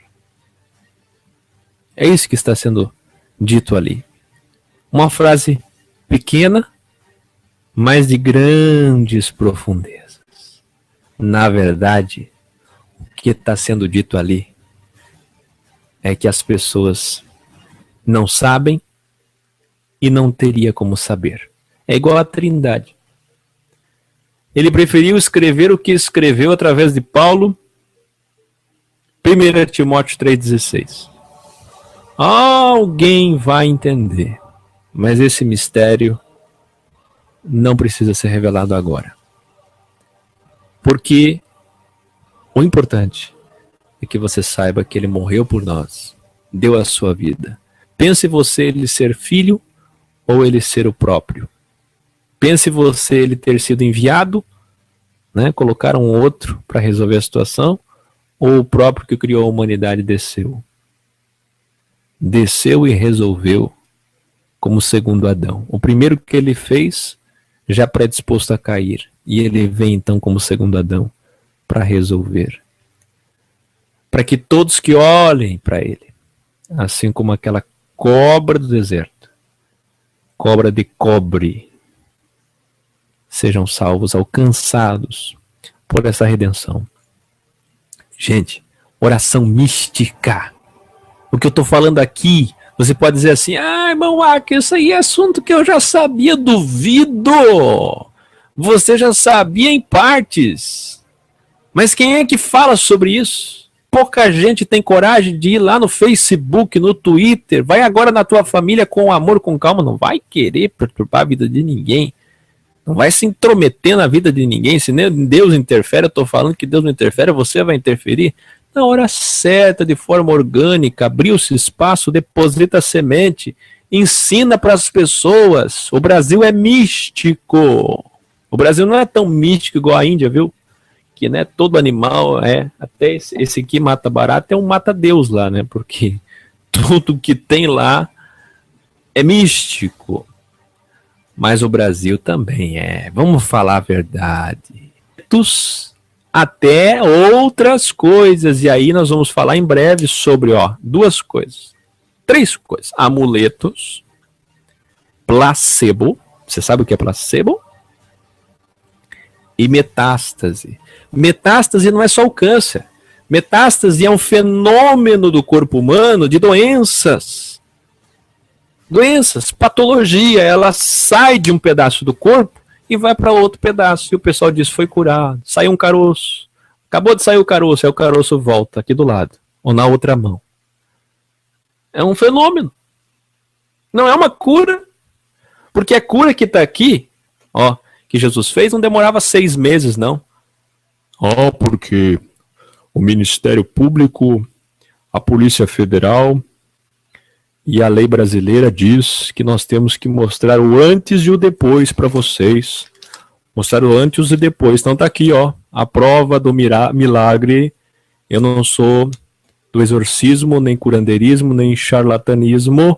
É isso que está sendo dito ali. Uma frase pequena, mas de grandes profundezas. Na verdade, o que está sendo dito ali é que as pessoas não sabem e não teria como saber. É igual à Trindade. Ele preferiu escrever o que escreveu através de Paulo, 1 Timóteo 3,16. Alguém vai entender, mas esse mistério não precisa ser revelado agora. Porque o importante é que você saiba que ele morreu por nós, deu a sua vida. Pense você ele ser filho ou ele ser o próprio. Pense você ele ter sido enviado, né, colocaram um outro para resolver a situação, ou o próprio que criou a humanidade desceu. Desceu e resolveu como segundo Adão. O primeiro que ele fez já predisposto a cair. E ele vem então como segundo Adão para resolver. Para que todos que olhem para ele, assim como aquela cobra do deserto, cobra de cobre, sejam salvos, alcançados por essa redenção. Gente, oração mística. O que eu estou falando aqui, você pode dizer assim, irmão, que isso aí é assunto que eu já sabia. Duvido! Você já sabia em partes. Mas quem é que fala sobre isso? Pouca gente tem coragem de ir lá no Facebook, no Twitter. Vai agora na tua família com amor, com calma. Não vai querer perturbar a vida de ninguém. Não vai se intrometer na vida de ninguém. Se Deus interfere, eu estou falando que Deus não interfere, você vai interferir. Na hora certa, de forma orgânica, abriu-se espaço, deposita a semente, ensina para as pessoas. O Brasil é místico. O Brasil não é tão místico igual a Índia, viu? Que, né, todo animal até esse aqui mata barata é um mata-deus lá, né? Porque tudo que tem lá é místico, mas o Brasil também é. Vamos falar a verdade. Até outras coisas. E aí nós vamos falar em breve sobre duas coisas. 3 coisas. Amuletos, placebo. Você sabe o que é placebo? E metástase. Metástase não é só o câncer. Metástase é um fenômeno do corpo humano de doenças. Doenças, patologia. Ela sai de um pedaço do corpo e vai para outro pedaço. E o pessoal diz, foi curado. Saiu um caroço. Acabou de sair o caroço. Aí o caroço volta aqui do lado. Ou na outra mão. É um fenômeno. Não é uma cura. Porque a cura que está aqui, que Jesus fez, não demorava 6 meses, não. Porque o Ministério Público, a Polícia Federal e a lei brasileira diz que nós temos que mostrar o antes e o depois para vocês. Mostrar o antes e o depois. Então tá aqui, a prova do milagre. Eu não sou do exorcismo, nem curandeirismo, nem charlatanismo.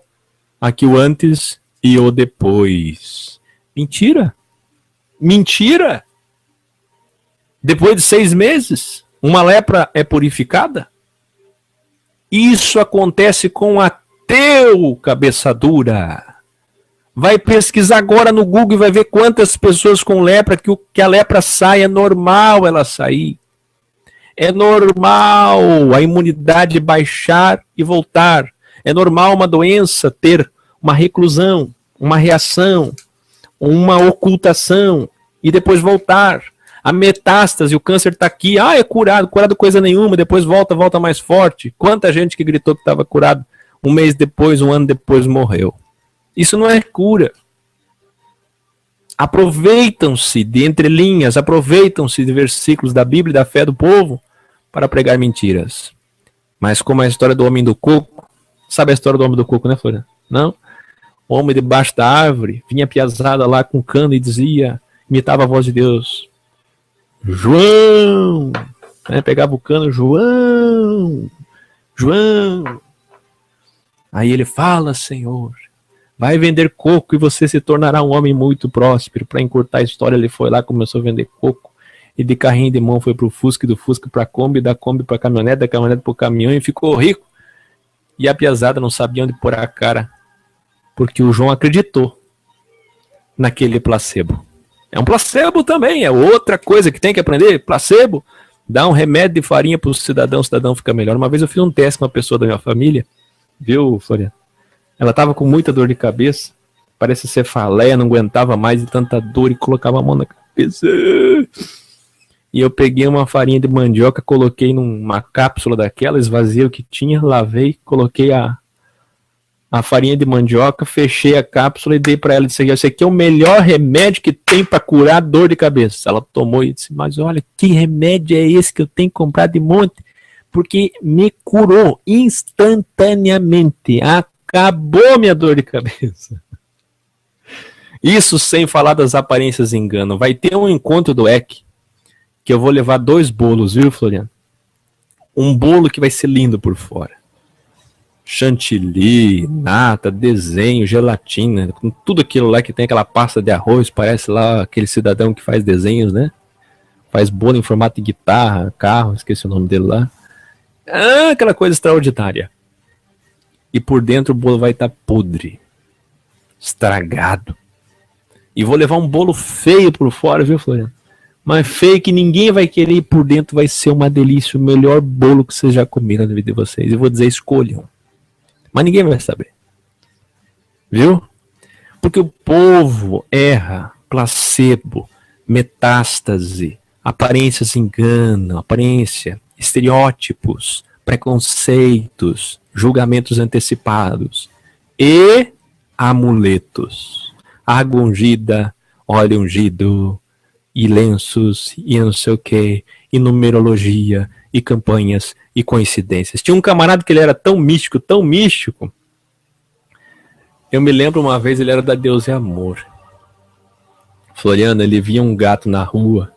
Aqui o antes e o depois. Mentira! Mentira! Depois de 6 meses, uma lepra é purificada? Isso acontece com ateu, cabeça dura. Vai pesquisar agora no Google e vai ver quantas pessoas com lepra, que a lepra sai, é normal ela sair. É normal a imunidade baixar e voltar. É normal uma doença ter uma reclusão, uma reação, uma ocultação e depois voltar. A metástase, o câncer está aqui, é curado coisa nenhuma, depois volta mais forte. Quanta gente que gritou que estava curado, 1 mês depois, 1 ano depois morreu. Isso não é cura. Aproveitam-se de entrelinhas, aproveitam-se de versículos da Bíblia e da fé do povo para pregar mentiras. Mas como a história do homem do coco, sabe a história do homem do coco, né, Florian? Não? O homem debaixo da árvore, vinha piazada lá com cano e dizia, imitava a voz de Deus. João! Pegava o cano, João! Aí ele fala, Senhor, vai vender coco e você se tornará um homem muito próspero. Para encurtar a história, ele foi lá, começou a vender coco. E de carrinho de mão foi pro Fusca, do Fusca pra Kombi, da Kombi pra caminhonete, da caminhonete pro caminhão e ficou rico. E a piazada não sabia onde pôr a cara, porque o João acreditou naquele placebo. É um placebo também, é outra coisa que tem que aprender. Placebo, dá um remédio de farinha pro cidadão, o cidadão fica melhor. Uma vez eu fiz um teste com uma pessoa da minha família, viu, Floriano? Ela tava com muita dor de cabeça, parece cefaleia, não aguentava mais de tanta dor e colocava a mão na cabeça. E eu peguei uma farinha de mandioca, coloquei numa cápsula daquela, esvaziei o que tinha, lavei, coloquei a farinha de mandioca, fechei a cápsula e dei para ela. Disse, esse aqui é o melhor remédio que tem para curar dor de cabeça. Ela tomou e disse, mas olha, que remédio é esse que eu tenho que comprar de monte? Porque me curou instantaneamente. Acabou minha dor de cabeça. Isso sem falar das aparências engano. Vai ter um encontro do EC, que eu vou levar 2 bolos, viu, Floriano? Um bolo que vai ser lindo por fora. Chantilly, nata, desenho, gelatina, com tudo aquilo lá que tem aquela pasta de arroz, parece lá aquele cidadão que faz desenhos, né? Faz bolo em formato de guitarra, carro, esqueci o nome dele lá. Aquela coisa extraordinária. E por dentro o bolo vai estar podre, estragado. E vou levar um bolo feio por fora, viu, Floriano? Mas feio que ninguém vai querer ir por dentro, vai ser uma delícia, o melhor bolo que vocês já comeram na vida de vocês. Eu vou dizer, escolham. Mas ninguém vai saber. Viu? Porque o povo erra, placebo, metástase, aparências enganam, aparência, estereótipos, preconceitos, julgamentos antecipados e amuletos. Água ungida, óleo ungido, e lenços, e não sei o que, e numerologia, e campanhas, e coincidências. Tinha um camarada que ele era tão místico, eu me lembro uma vez, ele era da Deus e Amor. Floriano, ele via um gato na rua,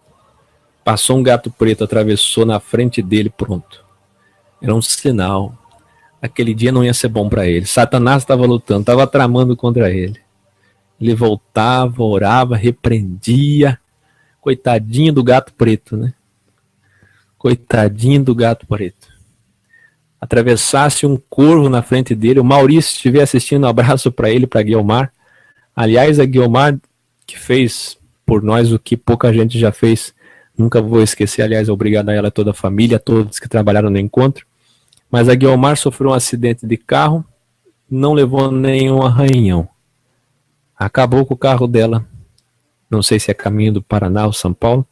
passou um gato preto, atravessou na frente dele, pronto. Era um sinal. aquele dia não ia ser bom para ele. Satanás estava lutando, estava tramando contra ele. Ele voltava, orava, repreendia. Coitadinho do gato preto, né? Coitadinho do gato preto. Atravessasse um corvo na frente dele, o Maurício estiver assistindo, um abraço para ele, para Guilmar. Aliás, a Guilmar, que fez por nós o que pouca gente já fez, nunca vou esquecer. Aliás, obrigado a ela, a toda a família, a todos que trabalharam no encontro. Mas a Guilmar sofreu um acidente de carro, não levou nenhum arranhão. Acabou com o carro dela. Não sei se é caminho do Paraná ou São Paulo.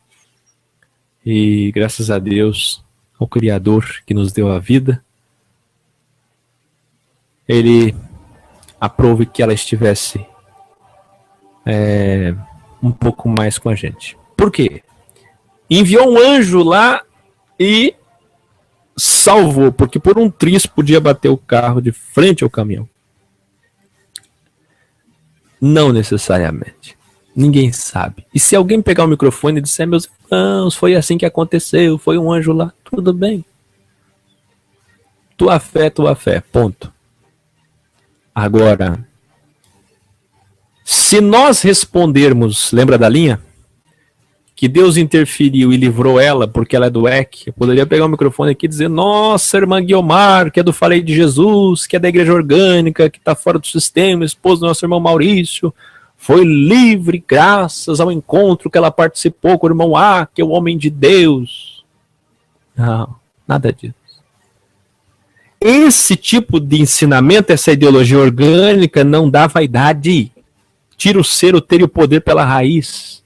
E graças a Deus, ao Criador que nos deu a vida, Ele aprove que ela estivesse um pouco mais com a gente. Por quê? Enviou um anjo lá e salvou, porque por um triz podia bater o carro de frente ao caminhão. Não necessariamente. Ninguém sabe. E se alguém pegar o microfone e disser, meus irmãos, foi assim que aconteceu, foi um anjo lá, tudo bem. Tua fé, ponto. Agora, se nós respondermos, lembra da linha? Que Deus interferiu e livrou ela porque ela é do EC, eu poderia pegar o microfone aqui e dizer, nossa, irmã Guilmar, que é do Falei de Jesus, que é da igreja orgânica, que está fora do sistema, esposa do nosso irmão Maurício, foi livre graças ao encontro que ela participou com o irmão A, que é o homem de Deus. Não, nada disso. Esse tipo de ensinamento, essa ideologia orgânica, não dá vaidade. Tira o ser, o ter e o poder pela raiz.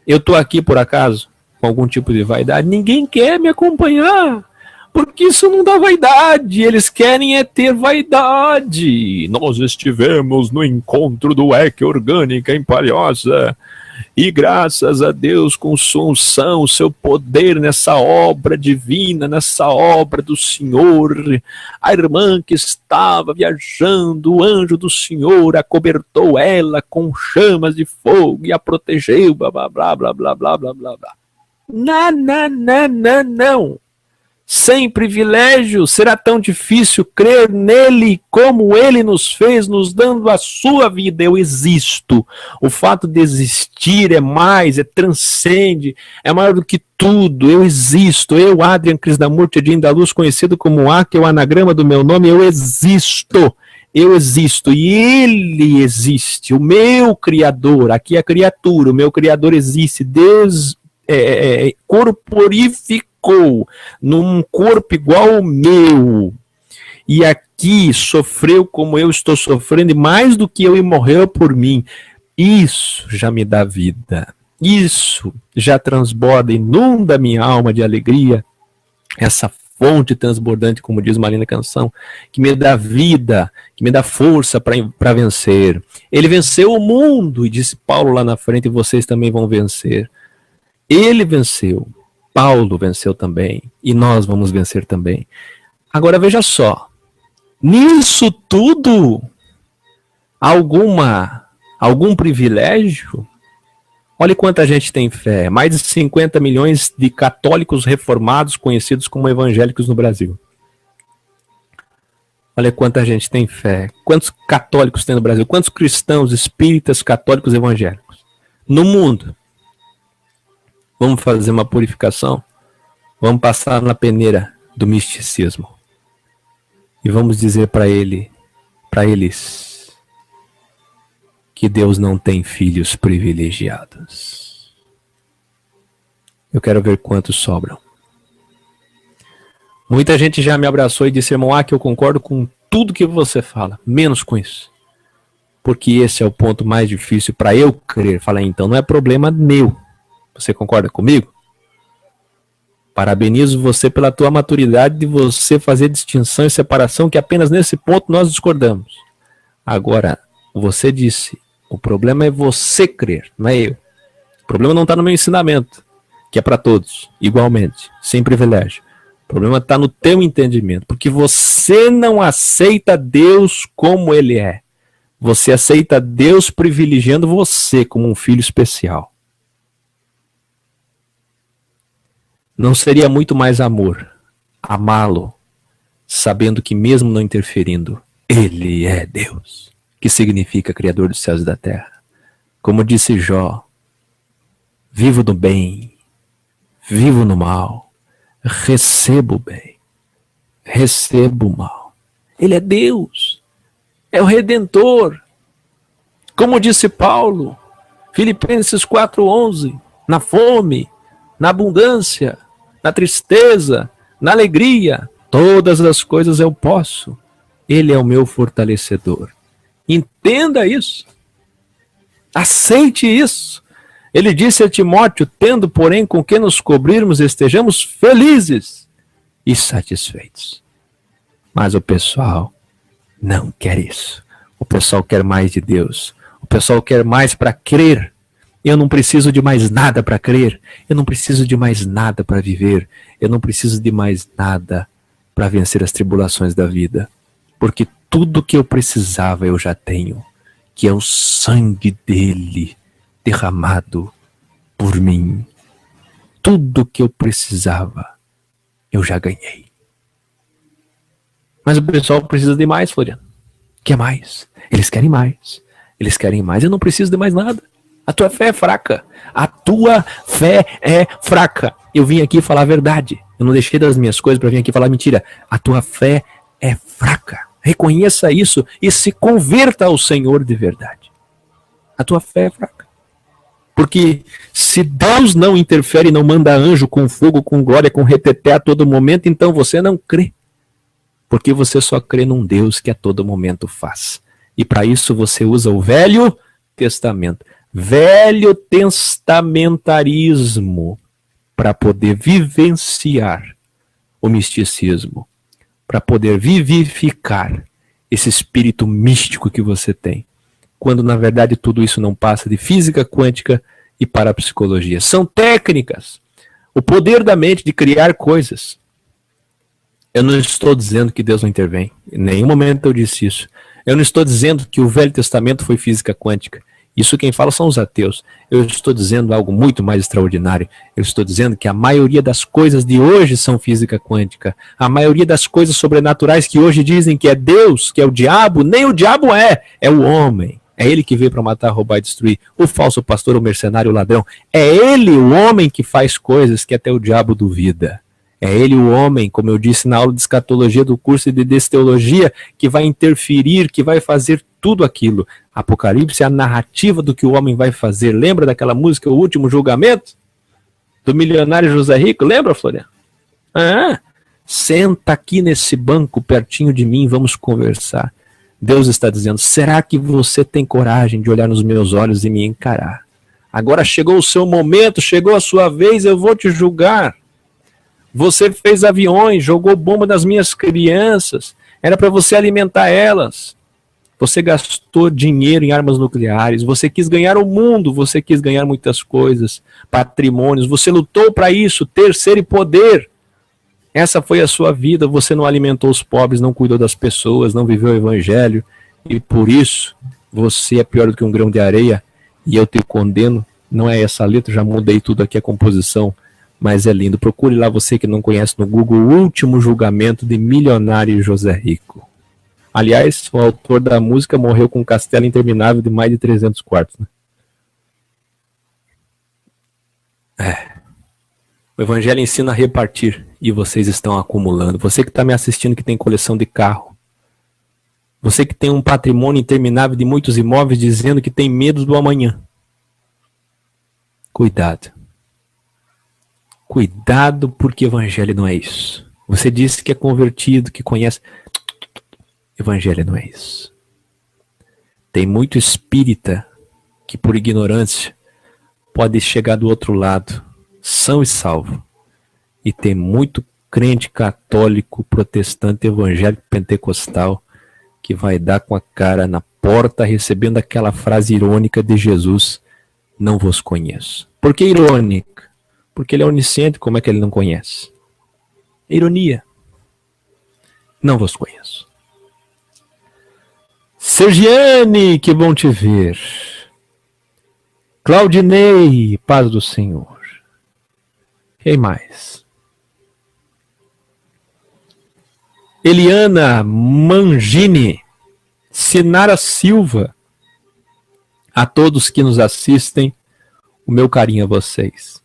Eu estou aqui, por acaso, com algum tipo de vaidade. Ninguém quer me acompanhar, porque isso não dá vaidade. Eles querem é ter vaidade. Nós estivemos no encontro do EC Orgânica em Palhoça, e graças a Deus, com sua unção, o seu poder nessa obra divina, nessa obra do Senhor, a irmã que estava viajando, o anjo do Senhor acobertou ela com chamas de fogo e a protegeu, blá, blá, blá, blá, blá, blá, blá, blá. Não. Sem privilégio, será tão difícil crer nele como ele nos fez, nos dando a sua vida. Eu existo. O fato de existir é mais, transcende, é maior do que tudo. Eu existo. Eu, Adrian Krishnamurti Edin da Luz, conhecido como A, que é o anagrama do meu nome, eu existo. Eu existo e ele existe. O meu Criador, aqui é a criatura, o meu Criador existe. Deus corporificou num corpo igual ao meu, e aqui sofreu como eu estou sofrendo, e mais do que eu, e morreu por mim. Isso já me dá vida, isso já transborda, inunda minha alma de alegria, essa fonte transbordante, como diz uma linda canção, que me dá vida, que me dá força para vencer. Ele venceu o mundo, e disse Paulo lá na frente, e vocês também vão vencer. Ele venceu, Paulo venceu também, e nós vamos vencer também. Agora veja só, nisso tudo, algum privilégio? Olha quanta gente tem fé, mais de 50 milhões de católicos reformados, conhecidos como evangélicos no Brasil. Olha quanta gente tem fé, quantos católicos tem no Brasil, quantos cristãos, espíritas, católicos, evangélicos no mundo. Vamos fazer uma purificação? Vamos passar na peneira do misticismo. E vamos dizer para eles, que Deus não tem filhos privilegiados. Eu quero ver quantos sobram. Muita gente já me abraçou e disse, irmão, que eu concordo com tudo que você fala, menos com isso. Porque esse é o ponto mais difícil para eu crer. Falei, então não é problema meu. Você concorda comigo? Parabenizo você pela tua maturidade de você fazer distinção e separação, que apenas nesse ponto nós discordamos. Agora, você disse, o problema é você crer, não é eu. O problema não está no meu ensinamento, que é para todos, igualmente, sem privilégio. O problema está no teu entendimento, porque você não aceita Deus como Ele é. Você aceita Deus privilegiando você como um filho especial. Não seria muito mais amor amá-lo sabendo que mesmo não interferindo, Ele é Deus, que significa Criador dos céus e da terra. Como disse Jó, vivo no bem, vivo no mal, recebo o bem, recebo o mal. Ele é Deus, é o Redentor. Como disse Paulo, Filipenses 4:11, na fome, na abundância, na tristeza, na alegria, todas as coisas eu posso. Ele é o meu fortalecedor. Entenda isso. Aceite isso. Ele disse a Timóteo, tendo, porém, com que nos cobrirmos, estejamos felizes e satisfeitos. Mas o pessoal não quer isso. O pessoal quer mais de Deus. O pessoal quer mais para crer. Eu não preciso de mais nada para crer. Eu não preciso de mais nada para viver. Eu não preciso de mais nada para vencer as tribulações da vida. Porque tudo que eu precisava eu já tenho, que é o sangue dele derramado por mim. Tudo que eu precisava eu já ganhei. Mas o pessoal precisa de mais, Floriano. Quer mais? Eles querem mais. Eles querem mais. Eu não preciso de mais nada. A tua fé é fraca. A tua fé é fraca. Eu vim aqui falar a verdade. Eu não deixei das minhas coisas para vir aqui falar mentira. A tua fé é fraca. Reconheça isso e se converta ao Senhor de verdade. A tua fé é fraca. Porque se Deus não interfere, não manda anjo com fogo, com glória, com reteté a todo momento, então você não crê. Porque você só crê num Deus que a todo momento faz. E para isso você usa o Velho Testamento. Velho testamentarismo para poder vivenciar o misticismo, para poder vivificar esse espírito místico que você tem, quando na verdade tudo isso não passa de física quântica e parapsicologia. São técnicas, o poder da mente de criar coisas. Eu não estou dizendo que Deus não intervém, em nenhum momento eu disse isso. Eu não estou dizendo que o Velho Testamento foi física quântica. Isso quem fala são os ateus. Eu estou dizendo algo muito mais extraordinário. Eu estou dizendo que a maioria das coisas de hoje são física quântica. A maioria das coisas sobrenaturais que hoje dizem que é Deus, que é o diabo, nem o diabo é o homem. É ele que veio para matar, roubar e destruir. O falso pastor, o mercenário, o ladrão. É ele, o homem, que faz coisas que até o diabo duvida. É ele, o homem, como eu disse na aula de escatologia do curso de desteologia, que vai interferir, que vai fazer tudo aquilo. Apocalipse é a narrativa do que o homem vai fazer. Lembra daquela música, O Último Julgamento? Do milionário José Rico? Lembra, Floriano? Senta aqui nesse banco pertinho de mim, vamos conversar. Deus está dizendo, será que você tem coragem de olhar nos meus olhos e me encarar? Agora chegou o seu momento, chegou a sua vez, eu vou te julgar. Você fez aviões, jogou bomba nas minhas crianças, era para você alimentar elas. Você gastou dinheiro em armas nucleares, você quis ganhar o mundo, você quis ganhar muitas coisas, patrimônios, você lutou para isso, ter, ser e poder. Essa foi a sua vida, você não alimentou os pobres, não cuidou das pessoas, não viveu o evangelho, e por isso você é pior do que um grão de areia, e eu te condeno. Não é essa letra, já mudei tudo aqui a composição, mas é lindo. Procure lá, você que não conhece, no Google, O Último Julgamento de Milionário José Rico. Aliás, o autor da música morreu com um castelo interminável de mais de 300 quartos. Né? O evangelho ensina a repartir e vocês estão acumulando. Você que está me assistindo, que tem coleção de carro. Você que tem um patrimônio interminável de muitos imóveis, dizendo que tem medo do amanhã. Cuidado. Cuidado, porque evangelho não é isso. Você disse que é convertido, que conhece. Evangelho não é isso. Tem muito espírita que por ignorância pode chegar do outro lado, são e salvo. E tem muito crente católico, protestante, evangélico, pentecostal que vai dar com a cara na porta recebendo aquela frase irônica de Jesus, não vos conheço. Por que irônica? Porque ele é onisciente, como é que ele não conhece? Ironia. Não vos conheço. Sergiane, que bom te ver. Claudinei, paz do Senhor. Quem mais? Eliana Mangini, Sinara Silva, a todos que nos assistem, o meu carinho a vocês.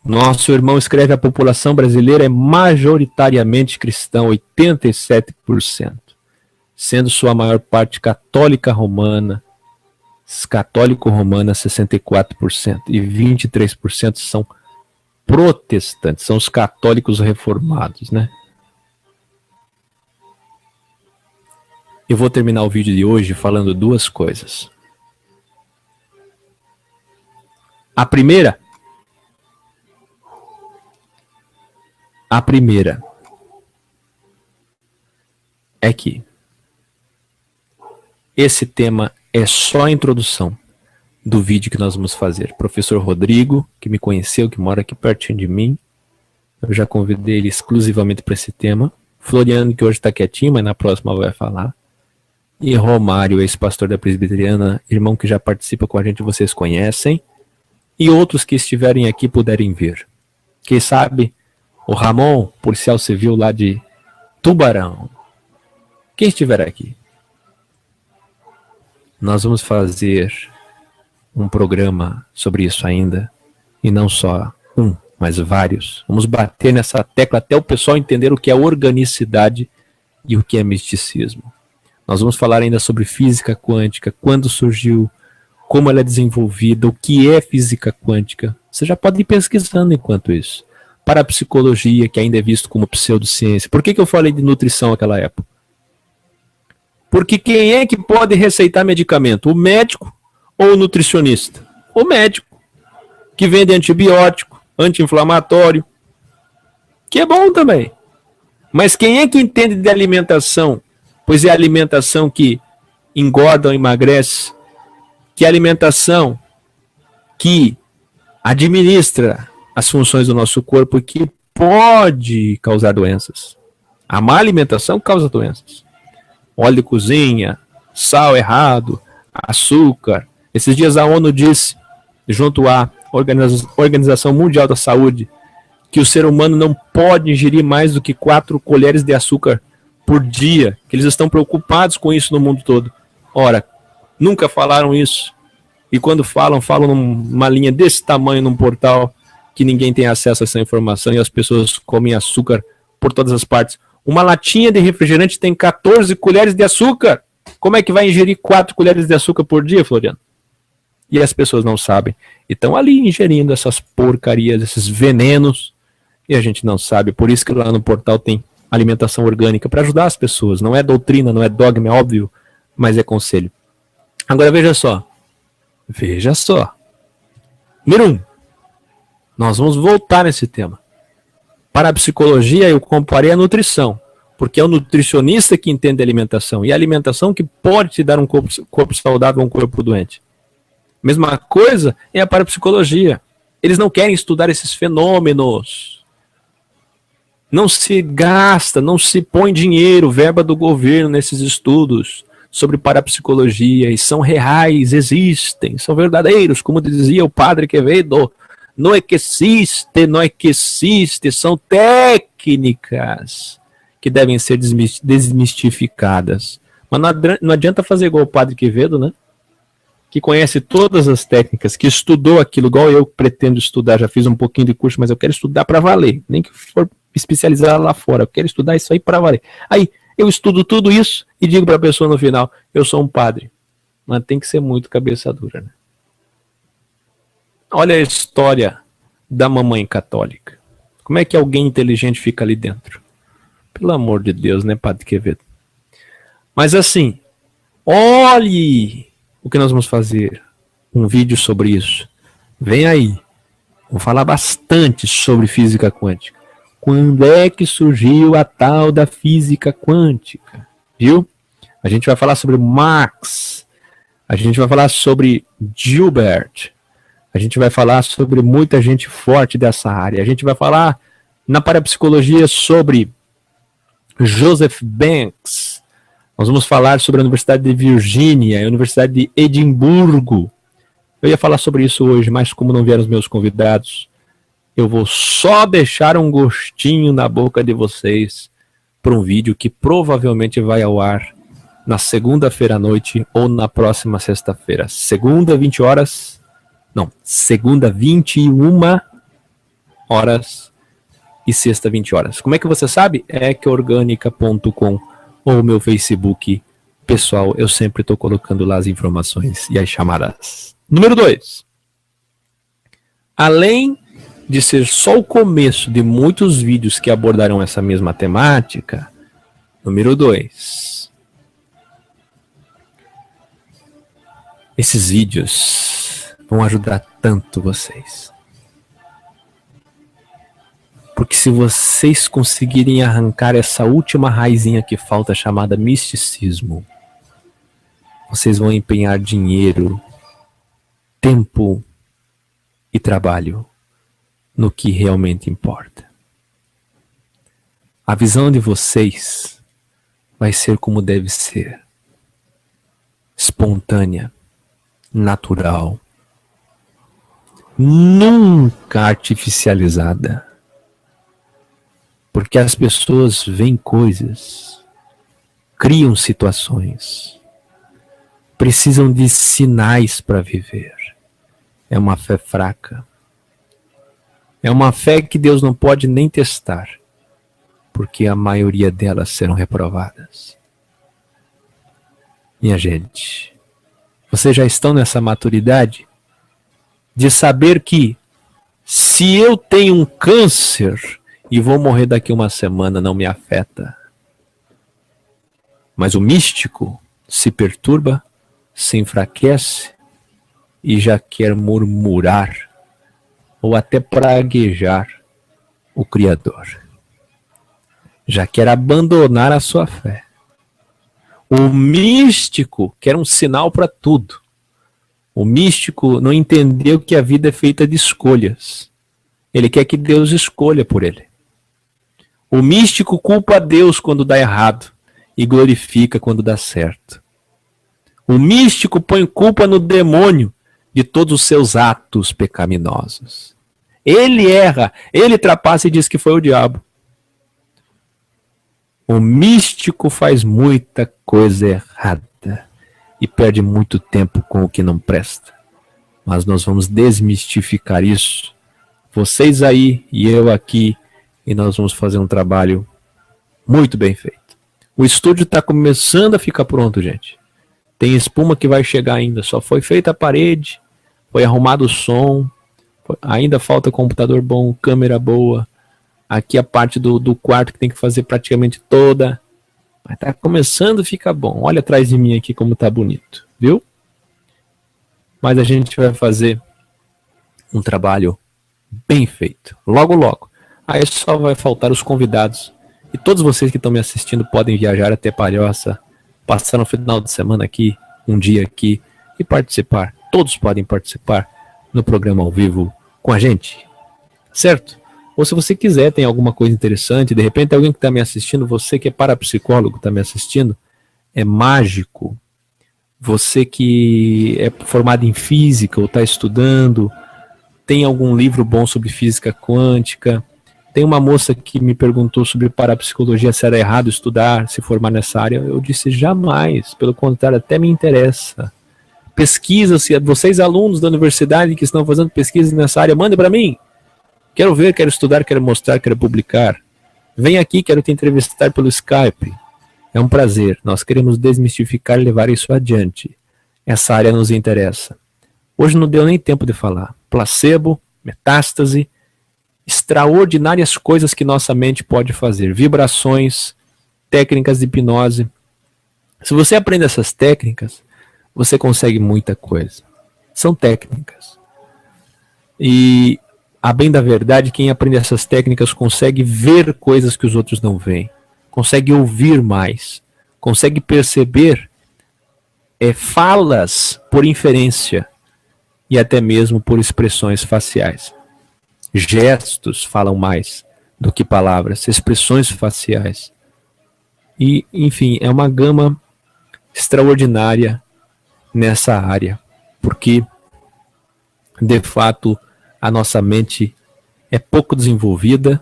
Nosso irmão escreve: a população brasileira é majoritariamente cristã, 87%, sendo sua maior parte católica romana, católico-romana 64%, e 23% são protestantes, são os católicos reformados, né? Eu vou terminar o vídeo de hoje falando duas coisas. A primeira é que esse tema é só a introdução do vídeo que nós vamos fazer. Professor Rodrigo, que me conheceu, que mora aqui pertinho de mim, eu já convidei ele exclusivamente para esse tema. Floriano, que hoje está quietinho, mas na próxima vai falar. E Romário, ex-pastor da Presbiteriana, irmão que já participa com a gente, vocês conhecem. E outros que estiverem aqui puderem ver. Quem sabe o Ramon, policial civil lá de Tubarão. Quem estiver aqui. Nós vamos fazer um programa sobre isso ainda. E não só um, mas vários. Vamos bater nessa tecla até o pessoal entender o que é organicidade e o que é misticismo. Nós vamos falar ainda sobre física quântica, quando surgiu, como ela é desenvolvida, o que é física quântica. Você já pode ir pesquisando enquanto isso. Parapsicologia, que ainda é visto como pseudociência. Por que eu falei de nutrição naquela época? Porque quem é que pode receitar medicamento? O médico ou o nutricionista? O médico, que vende antibiótico, anti-inflamatório, que é bom também. Mas quem é que entende de alimentação? Pois é a alimentação que engorda ou emagrece, que é a alimentação que administra as funções do nosso corpo e que pode causar doenças. A má alimentação causa doenças. Óleo de cozinha, sal errado, açúcar. Esses dias a ONU disse, junto à Organização Mundial da Saúde, que o ser humano não pode ingerir mais do que 4 colheres de açúcar por dia, que eles estão preocupados com isso no mundo todo. Ora, nunca falaram isso. E quando falam numa linha desse tamanho num portal que ninguém tem acesso a essa informação e as pessoas comem açúcar por todas as partes. Uma latinha de refrigerante tem 14 colheres de açúcar. Como é que vai ingerir 4 colheres de açúcar por dia, Floriano? E as pessoas não sabem. E estão ali ingerindo essas porcarias, esses venenos, e a gente não sabe. Por isso que lá no portal tem alimentação orgânica, para ajudar as pessoas. Não é doutrina, não é dogma, é óbvio, mas é conselho. Agora veja só. Número 1. Nós vamos voltar nesse tema. Para a psicologia, eu comparei a nutrição, porque é o nutricionista que entende a alimentação, e a alimentação que pode te dar um corpo saudável ou um corpo doente. Mesma coisa é a parapsicologia. Eles não querem estudar esses fenômenos. Não se gasta, não se põe dinheiro, verba do governo nesses estudos sobre parapsicologia, e são reais, existem, são verdadeiros, como dizia o padre Quevedo. Não é que existe, são técnicas que devem ser desmistificadas. Mas não adianta fazer igual o padre Quevedo, né? Que conhece todas as técnicas, que estudou aquilo, igual eu pretendo estudar, já fiz um pouquinho de curso, mas eu quero estudar para valer, nem que for especializar lá fora, eu quero estudar isso aí para valer. Aí, eu estudo tudo isso e digo para a pessoa no final, eu sou um padre. Mas tem que ser muito cabeça dura, né? Olha a história da mamãe católica. Como é que alguém inteligente fica ali dentro? Pelo amor de Deus, né, padre Quevedo? Mas assim, olhe o que nós vamos fazer. Um vídeo sobre isso. Vem aí. Vou falar bastante sobre física quântica. Quando é que surgiu a tal da física quântica? Viu? A gente vai falar sobre Marx. A gente vai falar sobre Gilbert. A gente vai falar sobre muita gente forte dessa área. A gente vai falar na parapsicologia sobre Joseph Banks. Nós vamos falar sobre a Universidade de Virgínia, a Universidade de Edimburgo. Eu ia falar sobre isso hoje, mas como não vieram os meus convidados, eu vou só deixar um gostinho na boca de vocês para um vídeo que provavelmente vai ao ar na segunda-feira à noite ou na próxima sexta-feira. Segunda, 20 horas. Não, segunda, 21 horas e sexta, 20 horas. Como é que você sabe? É ecoorgânica.com ou meu Facebook pessoal. Eu sempre estou colocando lá as informações e as chamadas. Número 2. Além de ser só o começo de muitos vídeos que abordarão essa mesma temática, número 2. Esses vídeos vão ajudar tanto vocês. Porque se vocês conseguirem arrancar essa última raizinha que falta, chamada misticismo, vocês vão empenhar dinheiro, tempo e trabalho no que realmente importa. A visão de vocês vai ser como deve ser. Espontânea, natural, nunca artificializada. Porque as pessoas veem coisas, criam situações, precisam de sinais para viver. É uma fé fraca. É uma fé que Deus não pode nem testar, porque a maioria delas serão reprovadas. Minha gente, vocês já estão nessa maturidade de saber que se eu tenho um câncer e vou morrer daqui uma semana, não me afeta. Mas o místico se perturba, se enfraquece e já quer murmurar ou até praguejar o Criador. Já quer abandonar a sua fé. O místico quer um sinal para tudo. O místico não entendeu que a vida é feita de escolhas. Ele quer que Deus escolha por ele. O místico culpa a Deus quando dá errado e glorifica quando dá certo. O místico põe culpa no demônio de todos os seus atos pecaminosos. Ele erra, ele trapassa e diz que foi o diabo. O místico faz muita coisa errada e perde muito tempo com o que não presta. Mas nós vamos desmistificar isso. Vocês aí e eu aqui, e nós vamos fazer um trabalho muito bem feito. O estúdio está começando a ficar pronto, gente. Tem espuma que vai chegar ainda. Só foi feita a parede, foi arrumado o som, ainda falta computador bom, câmera boa. Aqui a parte do quarto que tem que fazer praticamente toda. Mas tá começando a ficar bom. Olha atrás de mim aqui como tá bonito, viu? Mas a gente vai fazer um trabalho bem feito. Logo, logo. Aí só vai faltar os convidados. E todos vocês que estão me assistindo podem viajar até Palhoça, passar no final de semana aqui, um dia aqui, e participar. Todos podem participar no programa ao vivo com a gente. Certo? Ou se você quiser, tem alguma coisa interessante, de repente alguém que está me assistindo, você que é parapsicólogo, está me assistindo, é mágico, você que é formado em física ou está estudando, tem algum livro bom sobre física quântica, tem uma moça que me perguntou sobre parapsicologia, se era errado estudar, se formar nessa área, eu disse jamais, pelo contrário, até me interessa. Pesquisa, se vocês alunos da universidade que estão fazendo pesquisa nessa área, mandem para mim. Quero ver, quero estudar, quero mostrar, quero publicar. Vem aqui, quero te entrevistar pelo Skype. É um prazer. Nós queremos desmistificar e levar isso adiante. Essa área nos interessa. Hoje não deu nem tempo de falar. Placebo, metástase, extraordinárias coisas que nossa mente pode fazer. Vibrações, técnicas de hipnose. Se você aprende essas técnicas, você consegue muita coisa. São técnicas. E a bem da verdade, quem aprende essas técnicas consegue ver coisas que os outros não veem, consegue ouvir mais, consegue perceber falas por inferência e até mesmo por expressões faciais. Gestos falam mais do que palavras, expressões faciais. E, enfim, é uma gama extraordinária nessa área, porque, de fato, a nossa mente é pouco desenvolvida,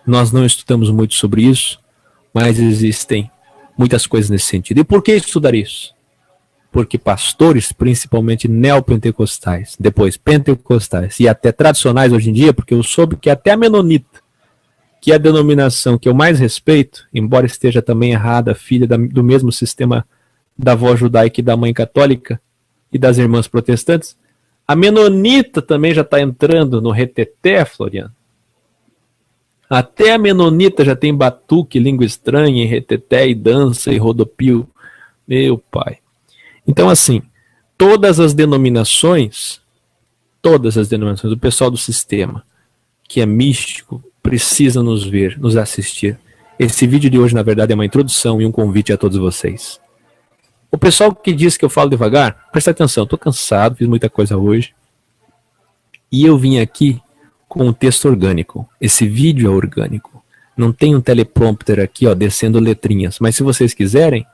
nós não estudamos muito sobre isso, Mas existem muitas coisas nesse sentido. E por que estudar isso? Porque pastores, principalmente neopentecostais, depois pentecostais e até tradicionais hoje em dia, porque eu soube que até a menonita, que é a denominação que eu mais respeito, embora esteja também errada, filha do mesmo sistema da avó judaica e da mãe católica e das irmãs protestantes, a menonita também já está entrando no reteté, Floriano. Até a menonita já tem batuque, língua estranha, e reteté, e dança, e rodopio. Meu pai. Então, assim, todas as denominações, o pessoal do sistema, que é místico, precisa nos ver, nos assistir. Esse vídeo de hoje, na verdade, é uma introdução e um convite a todos vocês. O pessoal que diz que eu falo devagar, presta atenção, estou cansado, fiz muita coisa hoje. E eu vim aqui com um texto orgânico. Esse vídeo é orgânico. Não tem um teleprompter aqui, ó, descendo letrinhas. Mas se vocês quiserem,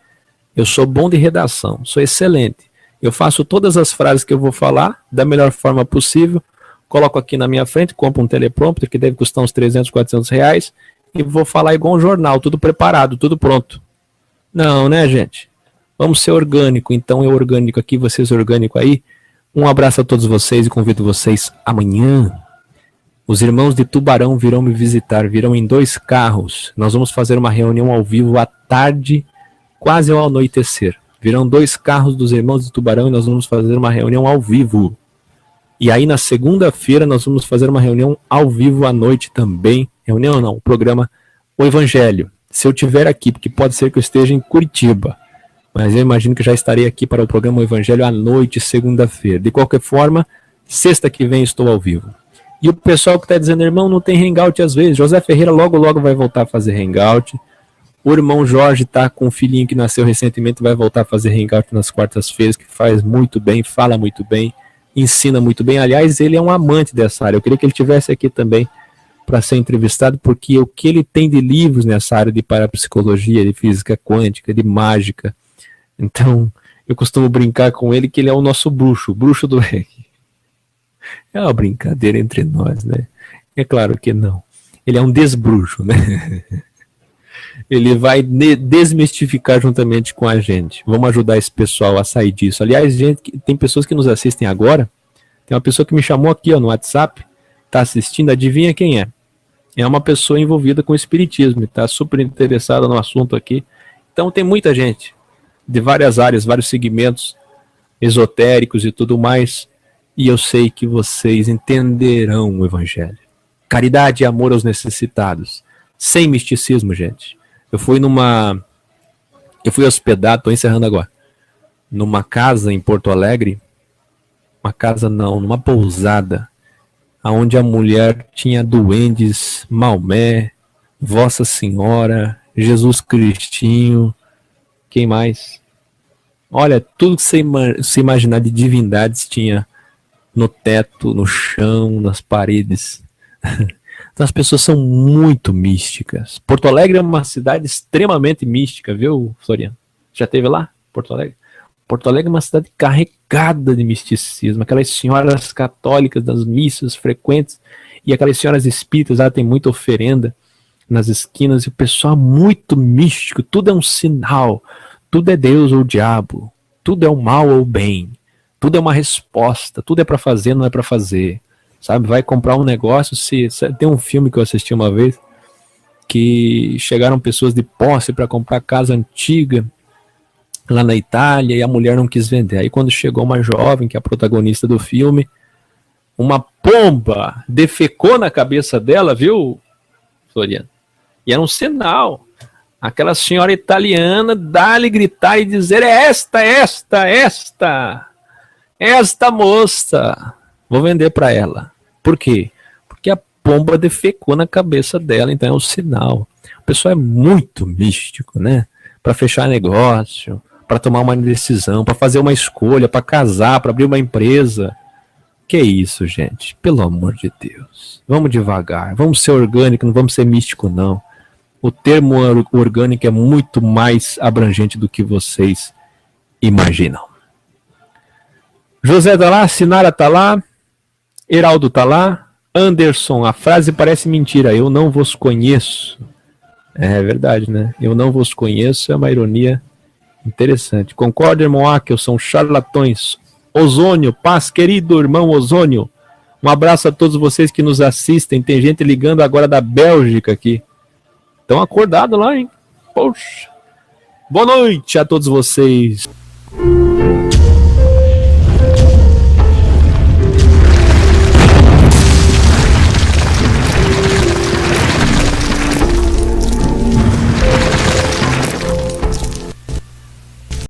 eu sou bom de redação, sou excelente. Eu faço todas as frases que eu vou falar da melhor forma possível, coloco aqui na minha frente, compro um teleprompter que deve custar uns 300, 400 reais e vou falar igual um jornal, tudo preparado, tudo pronto. Não, né, gente? Vamos ser orgânico, então eu orgânico aqui, vocês orgânico aí. Um abraço a todos vocês e convido vocês amanhã. Os irmãos de Tubarão virão me visitar, virão em 2 carros. Nós vamos fazer uma reunião ao vivo à tarde, quase ao anoitecer. Virão 2 carros dos irmãos de Tubarão e nós vamos fazer uma reunião ao vivo. E aí na segunda-feira nós vamos fazer uma reunião ao vivo à noite também. Reunião não, o programa O Evangelho. Se eu estiver aqui, porque pode ser que eu esteja em Curitiba. Mas eu imagino que já estarei aqui para o programa O Evangelho à noite, segunda-feira. De qualquer forma, sexta que vem estou ao vivo. E o pessoal que está dizendo, irmão, não tem hangout às vezes. José Ferreira logo vai voltar a fazer hangout. O irmão Jorge está com um filhinho que nasceu recentemente, vai voltar a fazer hangout nas quartas-feiras, que faz muito bem, fala muito bem, ensina muito bem. Aliás, ele é um amante dessa área. Eu queria que ele estivesse aqui também para ser entrevistado, porque o que ele tem de livros nessa área de parapsicologia, de física quântica, de mágica. Então, eu costumo brincar com ele que ele é o nosso bruxo, o bruxo do reggae. É uma brincadeira entre nós, né? É claro que não. Ele é um desbruxo, né? Ele vai desmistificar juntamente com a gente. Vamos ajudar esse pessoal a sair disso. Aliás, gente, tem pessoas que nos assistem agora. Tem uma pessoa que me chamou aqui, ó, no WhatsApp, tá assistindo, adivinha quem é? É uma pessoa envolvida com o espiritismo, está super interessada no assunto aqui. Então tem muita gente de várias áreas, vários segmentos esotéricos e tudo mais, e eu sei que vocês entenderão o Evangelho. Caridade e amor aos necessitados, sem misticismo, gente. Eu fui hospedado, estou encerrando agora, numa casa em Porto Alegre, numa pousada, onde a mulher tinha duendes, Maomé, Vossa Senhora, Jesus Cristinho, quem mais? Olha, tudo que você imaginar de divindades tinha no teto, no chão, nas paredes. Então as pessoas são muito místicas. Porto Alegre é uma cidade extremamente mística, viu, Floriano? Já esteve lá, Porto Alegre? Porto Alegre é uma cidade carregada de misticismo. Aquelas senhoras católicas das missas frequentes e aquelas senhoras espíritas, lá tem muita oferenda nas esquinas, e o pessoal é muito místico, tudo é um sinal, tudo é Deus ou o diabo, tudo é o mal ou o bem, tudo é uma resposta, tudo é para fazer, não é para fazer, sabe? Vai comprar um negócio, tem um filme que eu assisti uma vez, que chegaram pessoas de posse para comprar casa antiga, lá na Itália, e a mulher não quis vender. Aí quando chegou uma jovem, que é a protagonista do filme, uma pomba defecou na cabeça dela, viu, Floriano? E era um sinal. Aquela senhora italiana dá-lhe gritar e dizer, é esta moça, vou vender para ela. Por quê? Porque a pomba defecou na cabeça dela, então é um sinal. O pessoal é muito místico, né? Para fechar negócio, para tomar uma decisão, para fazer uma escolha, para casar, para abrir uma empresa. Que isso, gente? Pelo amor de Deus. Vamos devagar, vamos ser orgânico, não vamos ser místico, não. O termo orgânico é muito mais abrangente do que vocês imaginam. José tá lá, Sinara tá lá, Heraldo tá lá, Anderson, a frase parece mentira, eu não vos conheço. É verdade, né? Eu não vos conheço, é uma ironia interessante. Concorda, irmão Akel, são charlatões. Ozônio, paz, querido irmão Ozônio. Um abraço a todos vocês que nos assistem. Tem gente ligando agora da Bélgica aqui. Estão acordados lá, hein? Poxa. Boa noite a todos vocês.